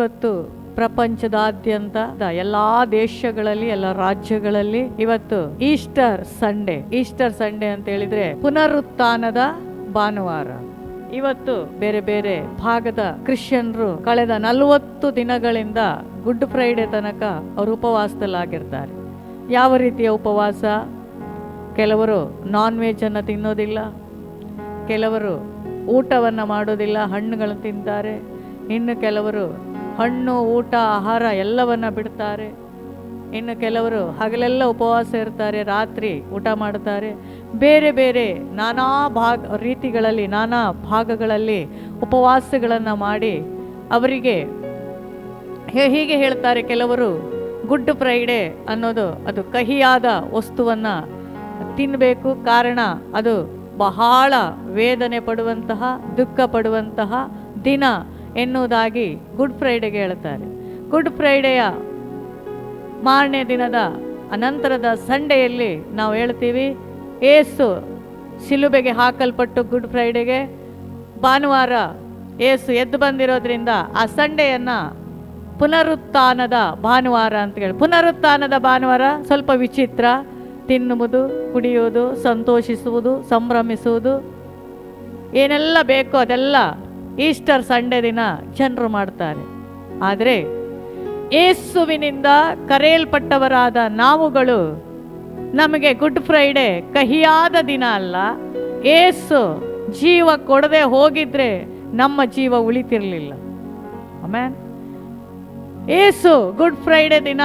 ಇವತ್ತು ಪ್ರಪಂಚದಾದ್ಯಂತ ಎಲ್ಲ ದೇಶಗಳಲ್ಲಿ, ಎಲ್ಲ ರಾಜ್ಯಗಳಲ್ಲಿ ಇವತ್ತು ಈಸ್ಟರ್ ಸಂಡೇ ಅಂತ ಹೇಳಿದ್ರೆ ಪುನರುತ್ಥಾನದ ಭಾನುವಾರ. ಇವತ್ತು ಬೇರೆ ಬೇರೆ ಭಾಗದ ಕ್ರಿಶ್ಚಿಯನ್ರು ಕಳೆದ 40 ದಿನಗಳಿಂದ ಗುಡ್ ಫ್ರೈಡೆ ತನಕ ಅವರು ಉಪವಾಸದಲ್ಲಾಗಿರ್ತಾರೆ. ಯಾವ ರೀತಿಯ ಉಪವಾಸ? ಕೆಲವರು ನಾನ್ ವೆಜ್ ಅನ್ನು ತಿನ್ನೋದಿಲ್ಲ, ಕೆಲವರು ಊಟವನ್ನು ಮಾಡೋದಿಲ್ಲ, ಹಣ್ಣುಗಳನ್ನು ತಿಂತಾರೆ. ಇನ್ನು ಕೆಲವರು ಹಣ್ಣು, ಊಟ, ಆಹಾರ ಎಲ್ಲವನ್ನ ಬಿಡ್ತಾರೆ. ಇನ್ನು ಕೆಲವರು ಹಗಲೆಲ್ಲ ಉಪವಾಸ ಇರ್ತಾರೆ, ರಾತ್ರಿ ಊಟ ಮಾಡ್ತಾರೆ. ಬೇರೆ ಬೇರೆ ನಾನಾ ರೀತಿಗಳಲ್ಲಿ, ನಾನಾ ಭಾಗಗಳಲ್ಲಿ ಉಪವಾಸಗಳನ್ನು ಮಾಡಿ ಅವರಿಗೆ ಹೀಗೆ ಹೇಳ್ತಾರೆ. ಕೆಲವರು ಗುಡ್ ಫ್ರೈಡೆ ಅನ್ನೋದು ಅದು ಕಹಿಯಾದ ವಸ್ತುವನ್ನು ತಿನ್ನಬೇಕು, ಕಾರಣ ಅದು ಬಹಳ ವೇದನೆ ಪಡುವಂತಹ, ದುಃಖ ಪಡುವಂತಹ ದಿನ ಎನ್ನುವುದಾಗಿ ಗುಡ್ ಫ್ರೈಡೆಗೆ ಹೇಳ್ತಾರೆ. ಗುಡ್ ಫ್ರೈಡೆಯ ಮಾರನೇ ದಿನದ ಅನಂತರದ ಸಂಡೆಯಲ್ಲಿ ನಾವು ಹೇಳ್ತೀವಿ, ಏಸು ಶಿಲುಬೆಗೆ ಹಾಕಲ್ಪಟ್ಟು ಗುಡ್ ಫ್ರೈಡೆಗೆ ಭಾನುವಾರ ಏಸು ಎದ್ದು ಬಂದಿರೋದ್ರಿಂದ ಆ ಸಂಡೆಯನ್ನು ಪುನರುತ್ಥಾನದ ಭಾನುವಾರ ಅಂತ ಹೇಳಿ. ಪುನರುತ್ಥಾನದ ಭಾನುವಾರ ಸ್ವಲ್ಪ ವಿಚಿತ್ರ. ತಿನ್ನುವುದು, ಕುಡಿಯುವುದು, ಸಂತೋಷಿಸುವುದು, ಸಂಭ್ರಮಿಸುವುದು, ಏನೆಲ್ಲ ಬೇಕೋ ಅದೆಲ್ಲ ಈಸ್ಟರ್ ಸಂಡೇ ದಿನ ಜನರು ಮಾಡ್ತಾರೆ. ಆದರೆ ಯೇಸುವಿನಿಂದ ಕರೆಯಲ್ಪಟ್ಟವರಾದ ನಾವುಗಳು, ನಮಗೆ ಗುಡ್ ಫ್ರೈಡೆ ಕಹಿಯಾದ ದಿನ ಅಲ್ಲ. ಯೇಸು ಜೀವ ಕೊಡದೆ ಹೋಗಿದ್ರೆ ನಮ್ಮ ಜೀವ ಉಳಿತಿರಲಿಲ್ಲ. ಆಮೆನ್. ಯೇಸು ಗುಡ್ ಫ್ರೈಡೆ ದಿನ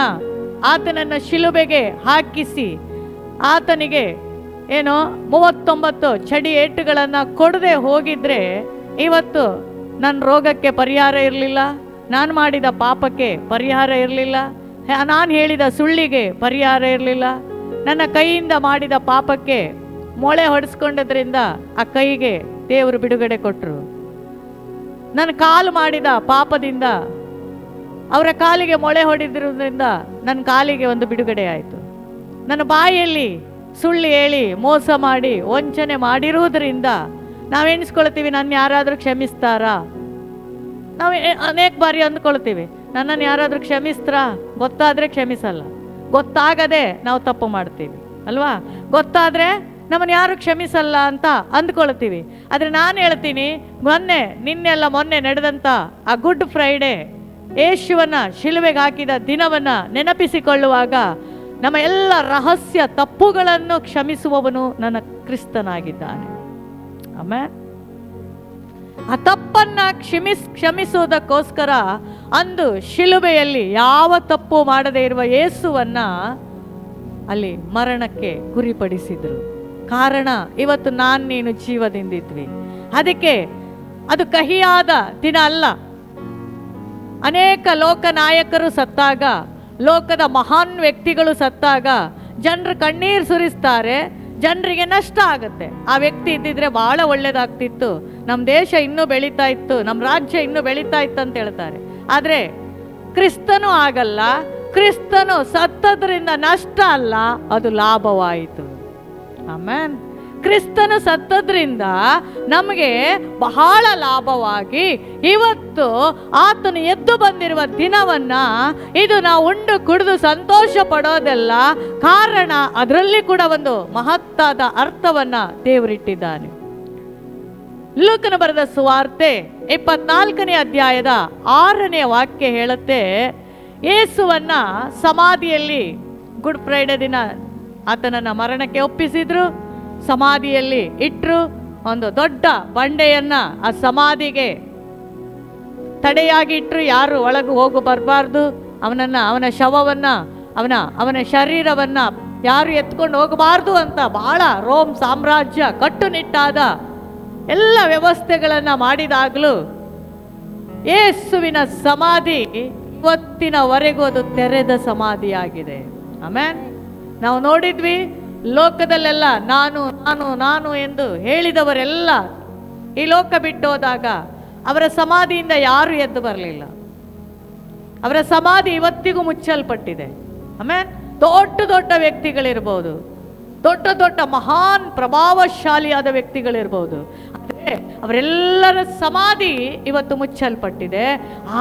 ಆತನನ್ನು ಶಿಲುಬೆಗೆ ಹಾಕಿಸಿ ಆತನಿಗೆ 39 ಚಡಿ ಏಟುಗಳನ್ನು ಕೊಡದೆ ಹೋಗಿದ್ರೆ ಇವತ್ತು ನನ್ನ ರೋಗಕ್ಕೆ ಪರಿಹಾರ ಇರಲಿಲ್ಲ, ನಾನು ಮಾಡಿದ ಪಾಪಕ್ಕೆ ಪರಿಹಾರ ಇರಲಿಲ್ಲ, ನಾನು ಹೇಳಿದ ಸುಳ್ಳಿಗೆ ಪರಿಹಾರ ಇರಲಿಲ್ಲ, ನನ್ನ ಕೈಯಿಂದ ಮಾಡಿದ ಪಾಪಕ್ಕೆ ಮೊಳೆ ಹೊಡೆಸ್ಕೊಂಡದ್ರಿಂದ ಆ ಕೈಗೆ ದೇವರು ಬಿಡುಗಡೆ ಕೊಟ್ಟರು. ನನ್ನ ಕಾಲು ಮಾಡಿದ ಪಾಪದಿಂದ ಅವರ ಕಾಲಿಗೆ ಮೊಳೆ ಹೊಡೆದಿರೋದ್ರಿಂದ ನನ್ನ ಕಾಲಿಗೆ ಒಂದು ಬಿಡುಗಡೆ ಆಯಿತು. ನನ್ನ ಬಾಯಲ್ಲಿ ಸುಳ್ಳು ಹೇಳಿ ಮೋಸ ಮಾಡಿ ವಂಚನೆ ಮಾಡಿರುವುದರಿಂದ ನಾವು ಎಣಿಸ್ಕೊಳ್ತೀವಿ, ನನ್ನ ಯಾರಾದರೂ ಕ್ಷಮಿಸ್ತಾರಾ? ನಾವು ಅನೇಕ ಬಾರಿ ಅಂದ್ಕೊಳ್ತೀವಿ, ನನ್ನನ್ನು ಯಾರಾದರೂ ಕ್ಷಮಿಸ್ತಾರಾ? ಗೊತ್ತಾದರೆ ಕ್ಷಮಿಸಲ್ಲ, ಗೊತ್ತಾಗದೆ ನಾವು ತಪ್ಪು ಮಾಡ್ತೀವಿ ಅಲ್ವಾ? ಗೊತ್ತಾದರೆ ನಮ್ಮನ್ನು ಯಾರು ಕ್ಷಮಿಸಲ್ಲ ಅಂತ ಅಂದ್ಕೊಳ್ತೀವಿ. ಆದರೆ ನಾನು ಹೇಳ್ತೀನಿ, ಮೊನ್ನೆ ನಡೆದಂಥ ಆ ಗುಡ್ ಫ್ರೈಡೆ ಯೇಸುವನ್ನ ಶಿಲುಬೆಗೆ ಹಾಕಿದ ದಿನವನ್ನು ನೆನಪಿಸಿಕೊಳ್ಳುವಾಗ ನಮ್ಮ ಎಲ್ಲ ರಹಸ್ಯ ತಪ್ಪುಗಳನ್ನು ಕ್ಷಮಿಸುವವನು ನನ್ನ ಕ್ರಿಸ್ತನಾಗಿದ್ದಾನೆ. ಆಮೆನ್. ಆ ತಪ್ಪನ್ನ ಕ್ಷಮಿಸುವುದಕ್ಕೋಸ್ಕರ ಅಂದು ಶಿಲುಬೆಯಲ್ಲಿ ಯಾವ ತಪ್ಪು ಮಾಡದೇ ಇರುವ ಯೇಸುವನ್ನ ಅಲ್ಲಿ ಮರಣಕ್ಕೆ ಗುರಿಪಡಿಸಿದ್ರು. ಕಾರಣ ಇವತ್ತು ನೀನು ಜೀವದಿಂದಿದ್ವಿ. ಅದಕ್ಕೆ ಅದು ಕಹಿಯಾದ ದಿನ ಅಲ್ಲ. ಅನೇಕ ಲೋಕ ನಾಯಕರು ಸತ್ತಾಗ, ಲೋಕದ ಮಹಾನ್ ವ್ಯಕ್ತಿಗಳು ಸತ್ತಾಗ ಜನರು ಕಣ್ಣೀರು ಸುರಿಸ್ತಾರೆ, ಜನರಿಗೆ ನಷ್ಟ ಆಗುತ್ತೆ. ಆ ವ್ಯಕ್ತಿ ಇದ್ದಿದ್ರೆ ಬಹಳ ಒಳ್ಳೇದಾಗ್ತಿತ್ತು, ನಮ್ಮ ದೇಶ ಇನ್ನೂ ಬೆಳೀತಾ ಇತ್ತು, ನಮ್ಮ ರಾಜ್ಯ ಇನ್ನೂ ಬೆಳೀತಾ ಇತ್ತು ಅಂತ ಹೇಳ್ತಾರೆ. ಆದರೆ ಕ್ರಿಸ್ತನು ಆಗಲ್ಲ. ಕ್ರಿಸ್ತನು ಸತ್ತದ್ರಿಂದ ನಷ್ಟ ಅಲ್ಲ, ಅದು ಲಾಭವಾಯಿತು. ಆಮೆನ್. ಕ್ರಿಸ್ತನು ಸತ್ತದ್ರಿಂದ ನಮಗೆ ಬಹಳ ಲಾಭವಾಗಿ ಇವತ್ತು ಆತನು ಎದ್ದು ಬಂದಿರುವ ದಿನವನ್ನ ಇದು ನಾವು ಉಂಡು ಕುಡಿದು ಸಂತೋಷ ಪಡೋದಲ್ಲ. ಕಾರಣ ಅದರಲ್ಲಿ ಕೂಡ ಒಂದು ಮಹತ್ತಾದ ಅರ್ಥವನ್ನ ದೇವರಿಟ್ಟಿದ್ದಾನೆ. ಲೂಕನು ಬರೆದ ಸುವಾರ್ತೆ 24ನೇ ಅಧ್ಯಾಯದ 6ನೇ ವಾಕ್ಯ ಹೇಳುತ್ತೆ, ಯೇಸುವನ್ನ ಸಮಾಧಿಯಲ್ಲಿ ಗುಡ್ ಫ್ರೈಡೆ ದಿನ ಆತನನ್ನ ಮರಣಕ್ಕೆ ಒಪ್ಪಿಸಿದ್ರು, ಸಮಾಧಿಯಲ್ಲಿ ಇಟ್ಟರು. ಒಂದು ದೊಡ್ಡ ಬಂಡೆಯನ್ನ ಆ ಸಮಾಧಿಗೆ ತಡೆಯಾಗಿ ಇಟ್ಟರು, ಯಾರು ಒಳಗೆ ಹೋಗು ಬರಬಾರ್ದು. ಅವನ ಶವವನ್ನ ಅವನ ಶರೀರವನ್ನ ಯಾರು ಎತ್ಕೊಂಡು ಹೋಗಬಾರ್ದು ಅಂತ ಬಹಳ ರೋಮ್ ಸಾಮ್ರಾಜ್ಯ ಕಟ್ಟುನಿಟ್ಟಾದ ಎಲ್ಲ ವ್ಯವಸ್ಥೆಗಳನ್ನು ಮಾಡಿದಾಗಲೂ ಯೇಸುವಿನ ಸಮಾಧಿ ಇವತ್ತಿನವರೆಗೂ ಅದು ತೆರೆದ ಸಮಾಧಿಯಾಗಿದೆ. ಆಮೆನ್. ನಾವು ನೋಡಿದ್ವಿ, ಲೋಕದಲ್ಲೆಲ್ಲ ನಾನು ನಾನು ನಾನು ಎಂದು ಹೇಳಿದವರೆಲ್ಲ ಈ ಲೋಕ ಬಿಟ್ಟು ಹೋದಾಗ ಅವರ ಸಮಾಧಿಯಿಂದ ಯಾರು ಎದ್ದು ಬರಲಿಲ್ಲ. ಅವರ ಸಮಾಧಿ ಇವತ್ತಿಗೂ ಮುಚ್ಚಲ್ಪಟ್ಟಿದೆ. ಆಮೇಲೆ ದೊಡ್ಡ ದೊಡ್ಡ ವ್ಯಕ್ತಿಗಳಿರ್ಬೋದು, ದೊಡ್ಡ ದೊಡ್ಡ ಮಹಾನ್ ಪ್ರಭಾವಶಾಲಿಯಾದ ವ್ಯಕ್ತಿಗಳಿರ್ಬೋದು, ಆದರೆ ಅವರೆಲ್ಲರ ಸಮಾಧಿ ಇವತ್ತು ಮುಚ್ಚಲ್ಪಟ್ಟಿದೆ.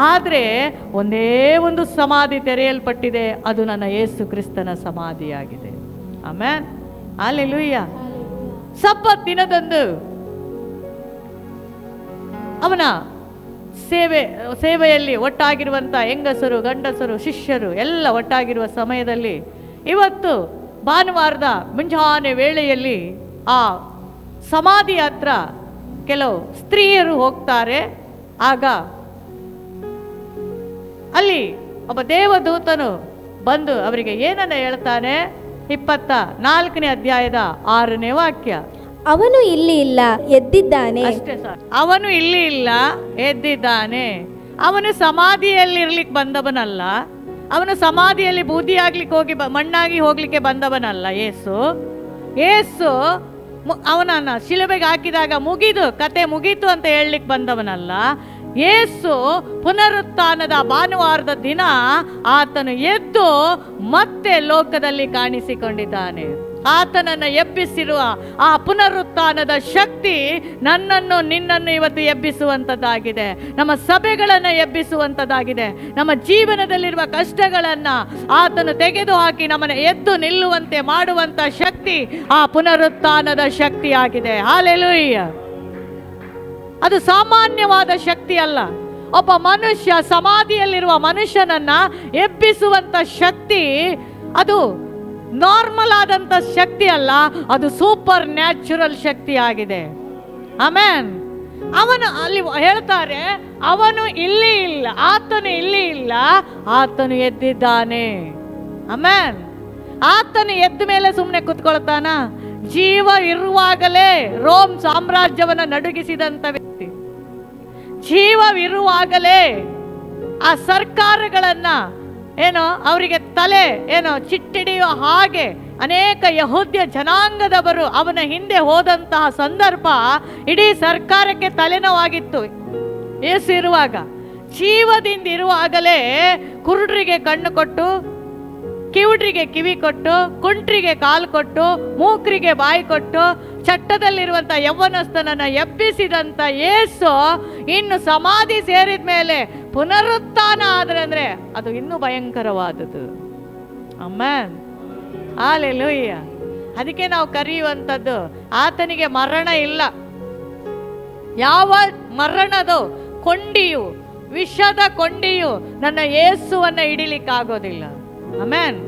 ಆದರೆ ಒಂದೇ ಒಂದು ಸಮಾಧಿ ತೆರೆಯಲ್ಪಟ್ಟಿದೆ, ಅದು ನನ್ನ ಯೇಸು ಕ್ರಿಸ್ತನ ಸಮಾಧಿಯಾಗಿದೆ. Amen, hallelujah. ಸಬ್ಬತ್ ದಿನದಂದು ಅವನ ಸೇವೆಯಲ್ಲಿ ಒಟ್ಟಾಗಿರುವಂಥ ಹೆಂಗಸರು, ಗಂಡಸರು, ಶಿಷ್ಯರು ಎಲ್ಲ ಒಟ್ಟಾಗಿರುವ ಸಮಯದಲ್ಲಿ ಇವತ್ತು ಭಾನುವಾರದ ಮುಂಜಾನೆ ವೇಳೆಯಲ್ಲಿ ಆ ಸಮಾಧಿ ಹತ್ರ ಕೆಲವು ಸ್ತ್ರೀಯರು ಹೋಗ್ತಾರೆ. ಆಗ ಅಲ್ಲಿ ಒಬ್ಬ ದೇವದೂತನು ಬಂದು ಅವರಿಗೆ ಏನನ್ನ ಹೇಳ್ತಾನೆ? 24ನೇ ಅಧ್ಯಾಯದ 6ನೇ ವಾಕ್ಯ. ಅವನು ಇಲ್ಲಿ ಇಲ್ಲ, ಎದ್ದಿದ್ದಾನೆ. ಅಷ್ಟೇ ಸರ್. ಅವನು ಇಲ್ಲಿ ಇಲ್ಲ, ಎದ್ದಿದ್ದಾನೆ. ಅವನು ಸಮಾಧಿಯಲ್ಲಿ ಇರ್ಲಿಕ್ಕೆ ಬಂದವನಲ್ಲ, ಅವನು ಸಮಾಧಿಯಲ್ಲಿ ಬೂದಿ ಆಗ್ಲಿಕ್ಕೆ ಹೋಗಿ ಮಣ್ಣಾಗಿ ಹೋಗ್ಲಿಕ್ಕೆ ಬಂದವನಲ್ಲ. ಯೇಸು ಅವನನ್ನ ಶಿಲುಬೆಗೆ ಹಾಕಿದಾಗ ಮುಗಿದು ಕತೆ ಮುಗೀತು ಅಂತ ಹೇಳಲಿಕ್ಕೆ ಬಂದವನಲ್ಲ. ಯೇಸು ಪುನರುತ್ಥಾನದ ಭಾನುವಾರದ ದಿನ ಆತನು ಎದ್ದು ಮತ್ತೆ ಲೋಕದಲ್ಲಿ ಕಾಣಿಸಿಕೊಂಡಿದ್ದಾನೆ. ಆತನನ್ನು ಎಬ್ಬಿಸಿರುವ ಆ ಪುನರುತ್ಥಾನದ ಶಕ್ತಿ ನನ್ನನ್ನು ನಿನ್ನನ್ನು ಇವತ್ತು ಎಬ್ಬಿಸುವಂಥದ್ದಾಗಿದೆ, ನಮ್ಮ ಸಭೆಗಳನ್ನು ಎಬ್ಬಿಸುವಂಥದ್ದಾಗಿದೆ. ನಮ್ಮ ಜೀವನದಲ್ಲಿರುವ ಕಷ್ಟಗಳನ್ನು ಆತನು ತೆಗೆದುಹಾಕಿ ನಮ್ಮನ್ನು ಎದ್ದು ನಿಲ್ಲುವಂತೆ ಮಾಡುವಂಥ ಶಕ್ತಿ ಆ ಪುನರುತ್ಥಾನದ ಶಕ್ತಿಯಾಗಿದೆ. ಹಲ್ಲೆಲೂಯಾ. ಅದು ಸಾಮಾನ್ಯವಾದ ಶಕ್ತಿ ಅಲ್ಲ. ಒಬ್ಬ ಮನುಷ್ಯ ಸಮಾಧಿಯಲ್ಲಿರುವ ಮನುಷ್ಯನನ್ನ ಎಬ್ಬಿಸುವಂಥ ಶಕ್ತಿ ಅದು ನಾರ್ಮಲ್ ಆದಂಥ ಶಕ್ತಿ ಅಲ್ಲ, ಅದು ಸೂಪರ್ ನ್ಯಾಚುರಲ್ ಶಕ್ತಿ ಆಗಿದೆ. ಆಮೆನ್. ಅವನು ಅಲ್ಲಿ ಹೇಳ್ತಾರೆ, ಅವನು ಇಲ್ಲಿ ಇಲ್ಲ, ಆತನು ಇಲ್ಲಿ ಇಲ್ಲ, ಆತನು ಎದ್ದಿದ್ದಾನೆ. ಆಮೆನ್. ಆತನು ಎದ್ದ ಮೇಲೆ ಸುಮ್ಮನೆ ಕೂತ್ಕೊಳ್ತಾನ? ಜೀವ ಇರುವಾಗಲೇ ರೋಮ್ ಸಾಮ್ರಾಜ್ಯವನ್ನು ನಡುಗಿಸಿದಂಥ ವ್ಯಕ್ತಿ, ಜೀವವಿರುವಾಗಲೇ ಆ ಸರ್ಕಾರಗಳನ್ನ ಅವರಿಗೆ ತಲೆ ಚಿಟ್ಟಿಡಿಯೋ ಹಾಗೆ ಅನೇಕ ಯಹೂದ್ಯ ಜನಾಂಗದವರು ಅವನ ಹಿಂದೆ ಹೋದಂತಹ ಸಂದರ್ಭ ಇಡೀ ಸರ್ಕಾರಕ್ಕೆ ತಲೆನೋವಾಗಿತ್ತು. ಯೇಸು ಇರುವಾಗ, ಜೀವದಿಂದ ಇರುವಾಗಲೇ ಕುರುಡ್ರಿಗೆ ಕಣ್ಣು ಕೊಟ್ಟು, ಕಿವುಡ್ರಿಗೆ ಕಿವಿ ಕೊಟ್ಟು, ಕುಂಟ್ರಿಗೆ ಕಾಲು ಕೊಟ್ಟು, ಮೂಕರಿಗೆ ಬಾಯಿ ಕೊಟ್ಟು, ಚಟ್ಟದಲ್ಲಿರುವಂಥ ಯೌವನಸ್ಥನನ್ನ ಎಬ್ಬಿಸಿದಂಥ ಯೇಸು ಇನ್ನು ಸಮಾಧಿ ಸೇರಿದ ಮೇಲೆ ಪುನರುತ್ಥಾನ ಆದ್ರೆ ಅದು ಇನ್ನೂ ಭಯಂಕರವಾದದ್ದು. Amen, hallelujah. ಅದಕ್ಕೆ ನಾವು ಕರೆಯುವಂಥದ್ದು, ಆತನಿಗೆ ಮರಣ ಇಲ್ಲ. ಯಾವ ಮರಣದ ಕೊಂಡಿಯು, ವಿಷದ ಕೊಂಡಿಯು ನನ್ನ ಯೇಸುವನ್ನ ಹಿಡಿಲಿಕ್ಕಾಗೋದಿಲ್ಲ. ಆಮೆನ್.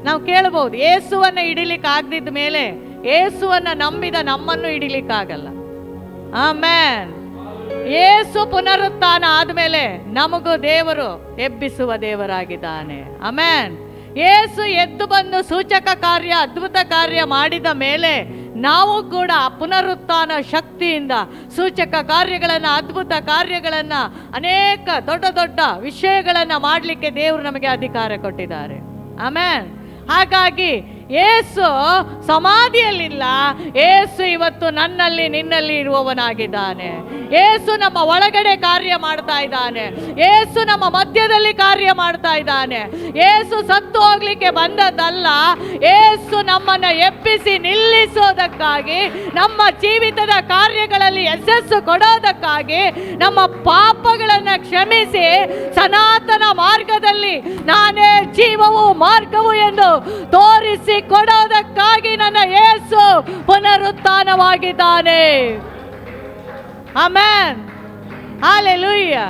ನಾವು ಕೇಳಬಹುದು, ಯೇಸುವನ್ನ ಹಿಡಿಲಿಕ್ಕೆ ಆಗದಿದ್ದ ಮೇಲೆ ಯೇಸುವನ್ನ ನಂಬಿದ ನಮ್ಮನ್ನು ಹಿಡಿಲಿಕ್ಕಾಗಲ್ಲ. ಆಮೆನ್. ಯೇಸು ಪುನರುತ್ಥಾನ ಆದ್ಮೇಲೆ ನಮಗೂ ದೇವರು ಎಬ್ಬಿಸುವ ದೇವರಾಗಿದ್ದಾನೆ. ಆಮೆನ್. ಯೇಸು ಎದ್ದು ಬಂದು ಸೂಚಕ ಕಾರ್ಯ, ಅದ್ಭುತ ಕಾರ್ಯ ಮಾಡಿದ ಮೇಲೆ ನಾವು ಕೂಡ ಪುನರುತ್ಥಾನ ಶಕ್ತಿಯಿಂದ ಸೂಚಕ ಕಾರ್ಯಗಳನ್ನು, ಅದ್ಭುತ ಕಾರ್ಯಗಳನ್ನು, ಅನೇಕ ದೊಡ್ಡ ದೊಡ್ಡ ವಿಷಯಗಳನ್ನು ಮಾಡಲಿಕ್ಕೆ ದೇವರು ನಮಗೆ ಅಧಿಕಾರ ಕೊಟ್ಟಿದ್ದಾರೆ. ಆಮೆನ್. ಹಾಗಾಗಿ ಯೇಸು ಸಮಾಧಿಯಲ್ಲಿಲ್ಲ, ಯೇಸು ಇವತ್ತು ನನ್ನಲ್ಲಿ ನಿನ್ನಲ್ಲಿ ಇರುವವನಾಗಿದ್ದಾನೆ. ಯೇಸು ನಮ್ಮ ಒಳಗಡೆ ಕಾರ್ಯ ಮಾಡ್ತಾ ಇದ್ದಾನೆ. ಯೇಸು ನಮ್ಮ ಮಧ್ಯದಲ್ಲಿ ಕಾರ್ಯ ಮಾಡ್ತಾ ಇದ್ದಾನೆ. ಯೇಸು ಸತ್ತು ಹೋಗ್ಲಿಕ್ಕೆ ಬಂದದ್ದಲ್ಲ, ಯೇಸು ನಮ್ಮನ್ನ ಎಬ್ಬಿಸಿ ನಿಲ್ಲಿಸೋದಕ್ಕಾಗಿ, ನಮ್ಮ ಜೀವಿತದ ಕಾರ್ಯಗಳಲ್ಲಿ ಯಶಸ್ಸು ಕೊಡೋದಕ್ಕಾಗಿ, ನಮ್ಮ ಪಾಪಗಳನ್ನು ಕ್ಷಮಿಸಿ ಸನಾತನ ಮಾರ್ಗದಲ್ಲಿ ನಾನೇ ಜೀವವು ಮಾರ್ಗವು ಎಂದು ತೋರಿಸಿ ಕೊಡೋದಕ್ಕಾಗಿ ನನ್ನ ಯೇಸು ಪುನರುತ್ಥಾನವಾಗಿದ್ದಾನೆ. Amen, hallelujah.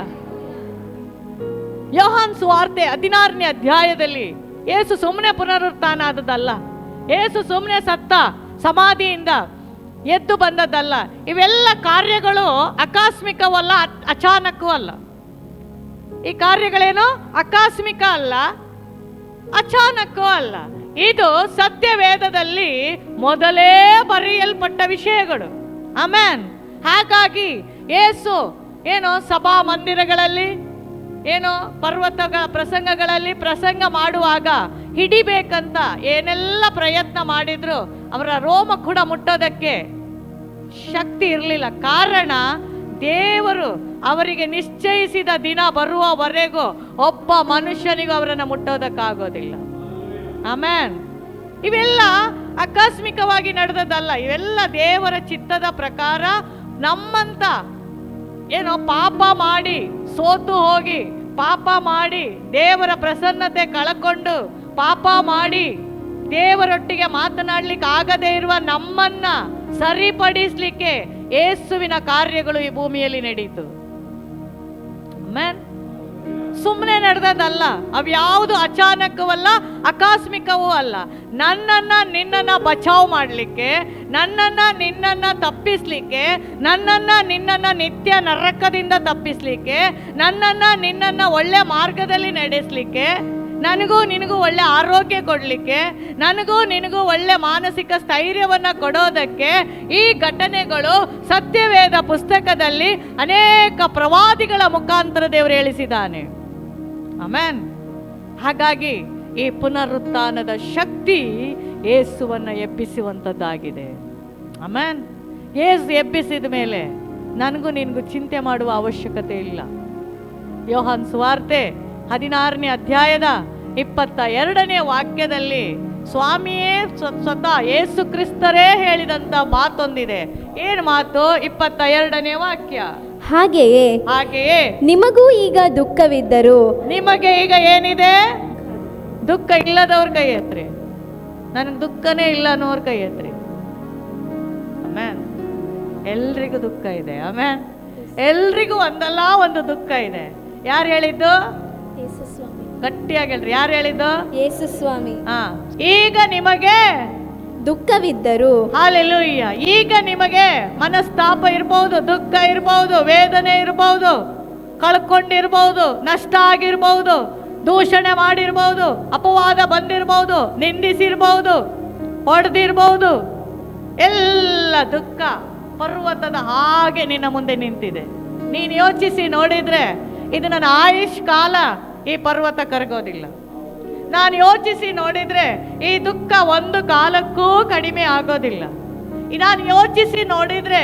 ಯೋಹಾನ್ ಸುವಾರ್ತೆ 16ನೇ ಅಧ್ಯಾಯದಲ್ಲಿ ಯೇಸು ಸುಮ್ಮನೆ ಪುನರುತ್ಥಾನ ಆದದ್ದಲ್ಲ, ಯೇಸು ಸುಮ್ಮನೆ ಸತ್ತ ಸಮಾಧಿಯಿಂದ ಎದ್ದು ಬಂದದ್ದಲ್ಲ. ಇವೆಲ್ಲ ಕಾರ್ಯಗಳು ಆಕಸ್ಮಿಕವಲ್ಲ, ಅಚಾನಕ್ಕೂ ಅಲ್ಲ. ಈ ಕಾರ್ಯಗಳೇನು ಆಕಸ್ಮಿಕ ಅಲ್ಲ, ಅಚಾನಕ್ಕೂ ಅಲ್ಲ. ಇದು ಸತ್ಯವೇದದಲ್ಲಿ ಮೊದಲೇ ಬರೆಯಲ್ಪಟ್ಟ ವಿಷಯಗಳು. ಆಮೆನ್. ಹಾಗಾಗಿ ಯೇಸು ಸಭಾ ಮಂದಿರಗಳಲ್ಲಿ ಪರ್ವತಗಳ ಪ್ರಸಂಗಗಳಲ್ಲಿ ಪ್ರಸಂಗ ಮಾಡುವಾಗ ಹಿಡಿಬೇಕಂತ ಏನೆಲ್ಲ ಪ್ರಯತ್ನ ಮಾಡಿದ್ರು ಅವರ ರೋಮ ಕೂಡ ಮುಟ್ಟೋದಕ್ಕೆ ಶಕ್ತಿ ಇರಲಿಲ್ಲ. ಕಾರಣ, ದೇವರು ಅವರಿಗೆ ನಿಶ್ಚಯಿಸಿದ ದಿನ ಬರುವವರೆಗೂ ಒಬ್ಬ ಮನುಷ್ಯನಿಗೂ ಅವರನ್ನು ಮುಟ್ಟೋದಕ್ಕಾಗೋದಿಲ್ಲ. ಆಮೆನ್. ಇವೆಲ್ಲ ಆಕಸ್ಮಿಕವಾಗಿ ನಡೆದದ್ದಲ್ಲ, ಇವೆಲ್ಲ ದೇವರ ಚಿತ್ತದ ಪ್ರಕಾರ ನಮ್ಮಂತ ಏನೋ ಪಾಪ ಮಾಡಿ ಸೋತು ಹೋಗಿ, ಪಾಪ ಮಾಡಿ ದೇವರ ಪ್ರಸನ್ನತೆ ಕಳ್ಕೊಂಡು, ಪಾಪ ಮಾಡಿ ದೇವರೊಟ್ಟಿಗೆ ಮಾತನಾಡ್ಲಿಕ್ಕೆ ಆಗದೆ ಇರುವ ನಮ್ಮನ್ನ ಸರಿಪಡಿಸ್ಲಿಕ್ಕೆ ಯೇಸುವಿನ ಕಾರ್ಯಗಳು ಈ ಭೂಮಿಯಲ್ಲಿ ನಡೀತು. ಆಮೆನ್. ಸುಮ್ಮನೆ ನಡೆದದಲ್ಲ, ಅವ್ಯಾವುದು ಅಚಾನಕವಲ್ಲ, ಆಕಸ್ಮಿಕವೂ ಅಲ್ಲ. ನನ್ನನ್ನ ನಿನ್ನನ್ನ ಬಚಾವ್ ಮಾಡಲಿಕ್ಕೆ, ನನ್ನನ್ನ ನಿನ್ನನ್ನ ತಪ್ಪಿಸ್ಲಿಕ್ಕೆ, ನನ್ನನ್ನ ನಿನ್ನನ್ನ ನಿತ್ಯ ನರಕದಿಂದ ತಪ್ಪಿಸ್ಲಿಕ್ಕೆ, ನನ್ನನ್ನ ನಿನ್ನನ್ನ ಒಳ್ಳೆ ಮಾರ್ಗದಲ್ಲಿ ನಡೆಸಲಿಕ್ಕೆ, ನನಗೂ ನಿನಗೂ ಒಳ್ಳೆ ಆರೋಗ್ಯ ಕೊಡಲಿಕ್ಕೆ, ನನಗೂ ನಿನಗೂ ಒಳ್ಳೆ ಮಾನಸಿಕ ಸ್ಥೈರ್ಯವನ್ನ ಕೊಡೋದಕ್ಕೆ ಈ ಘಟನೆಗಳು ಸತ್ಯವೇದ ಪುಸ್ತಕದಲ್ಲಿ ಅನೇಕ ಪ್ರವಾದಿಗಳ ಮುಖಾಂತರ ದೇವರು ಹೇಳಿಸಿದ್ದಾನೆ. ಆಮೆನ್. ಹಾಗಾಗಿ ಈ ಪುನರುತ್ಥಾನದ ಶಕ್ತಿ ಯೇಸುವನ್ನ ಎಬ್ಬಿಸುವಂಥದ್ದಾಗಿದೆ. ಆಮೆನ್. ಯೇಸು ಎಬ್ಬಿಸಿದ ಮೇಲೆ ನನಗೂ ನಿನಗೂ ಚಿಂತೆ ಮಾಡುವ ಅವಶ್ಯಕತೆ ಇಲ್ಲ. ಯೋಹಾನ್ ಸುವಾರ್ತೆ 16ನೇ ಅಧ್ಯಾಯದ 22ನೇ ವಾಕ್ಯದಲ್ಲಿ ಸ್ವಾಮಿಯೇ ಸ್ವತಃ ಯೇಸು ಕ್ರಿಸ್ತರೇ ಹೇಳಿದಂತ ಮಾತೊಂದಿದೆ. ಏನ್ ಮಾತು? 22ನೇ ವಾಕ್ಯ. ಹಾಗೆಯೇ ನಿಮಗೂ ಈಗ ದುಃಖವಿದ್ದರೂ, ನಿಮಗೆ ಈಗ ಏನಿದೆ? ದುಃಖ ಇಲ್ಲದವ್ರ ಕೈ ಎತ್ರಿ. ನನಗೆ ದುಃಖನೇ ಇಲ್ಲ ಅನ್ನೋರ್ ಕೈ ಎತ್ರಿ. ಆಮೆನ್. ಎಲ್ರಿಗೂ ದುಃಖ ಇದೆ. ಆಮೆನ್. ಎಲ್ರಿಗೂ ಒಂದಲ್ಲ ಒಂದು ದುಃಖ ಇದೆ. ಯಾರು ಹೇಳಿದ್ದು? ಗಟ್ಟಿಯಾಗಿ ಹೇಳ್ರಿ, ಯಾರು ಹೇಳಿದ್ದು? ಯೇಸು ಸ್ವಾಮಿ. ಈಗ ನಿಮಗೆ ದುಃಖವಿದ್ದರು. ಹಲ್ಲೆಲೂಯಾ. ಈಗ ನಿಮಗೆ ಮನಸ್ತಾಪ ಇರಬಹುದು, ದುಃಖ ಇರಬಹುದು, ವೇದನೆ ಇರಬಹುದು, ಕಳ್ಕೊಂಡಿರ್ಬಹುದು, ನಷ್ಟ ಆಗಿರ್ಬಹುದು, ದೂಷಣೆ ಮಾಡಿರ್ಬಹುದು, ಅಪವಾದ ಬಂದಿರಬಹುದು, ನಿಂದಿಸಿರ್ಬಹುದು, ಹೊಡೆದಿರ್ಬಹುದು. ಎಲ್ಲ ದುಃಖ ಪರ್ವತದ ಹಾಗೆ ನಿನ್ನ ಮುಂದೆ ನಿಂತಿದೆ. ನೀನು ಯೋಚಿಸಿ ನೋಡಿದ್ರೆ ಇದು ನನ್ನ ಆಯುಷ್ ಕಾಲ ಈ ಪರ್ವತ ಕರಗೋದಿಲ್ಲ. ನಾನು ಯೋಚಿಸಿ ನೋಡಿದ್ರೆ ಈ ದುಃಖ ಒಂದು ಕಾಲಕ್ಕೂ ಕಡಿಮೆ ಆಗೋದಿಲ್ಲ. ನಾನು ಯೋಚಿಸಿ ನೋಡಿದ್ರೆ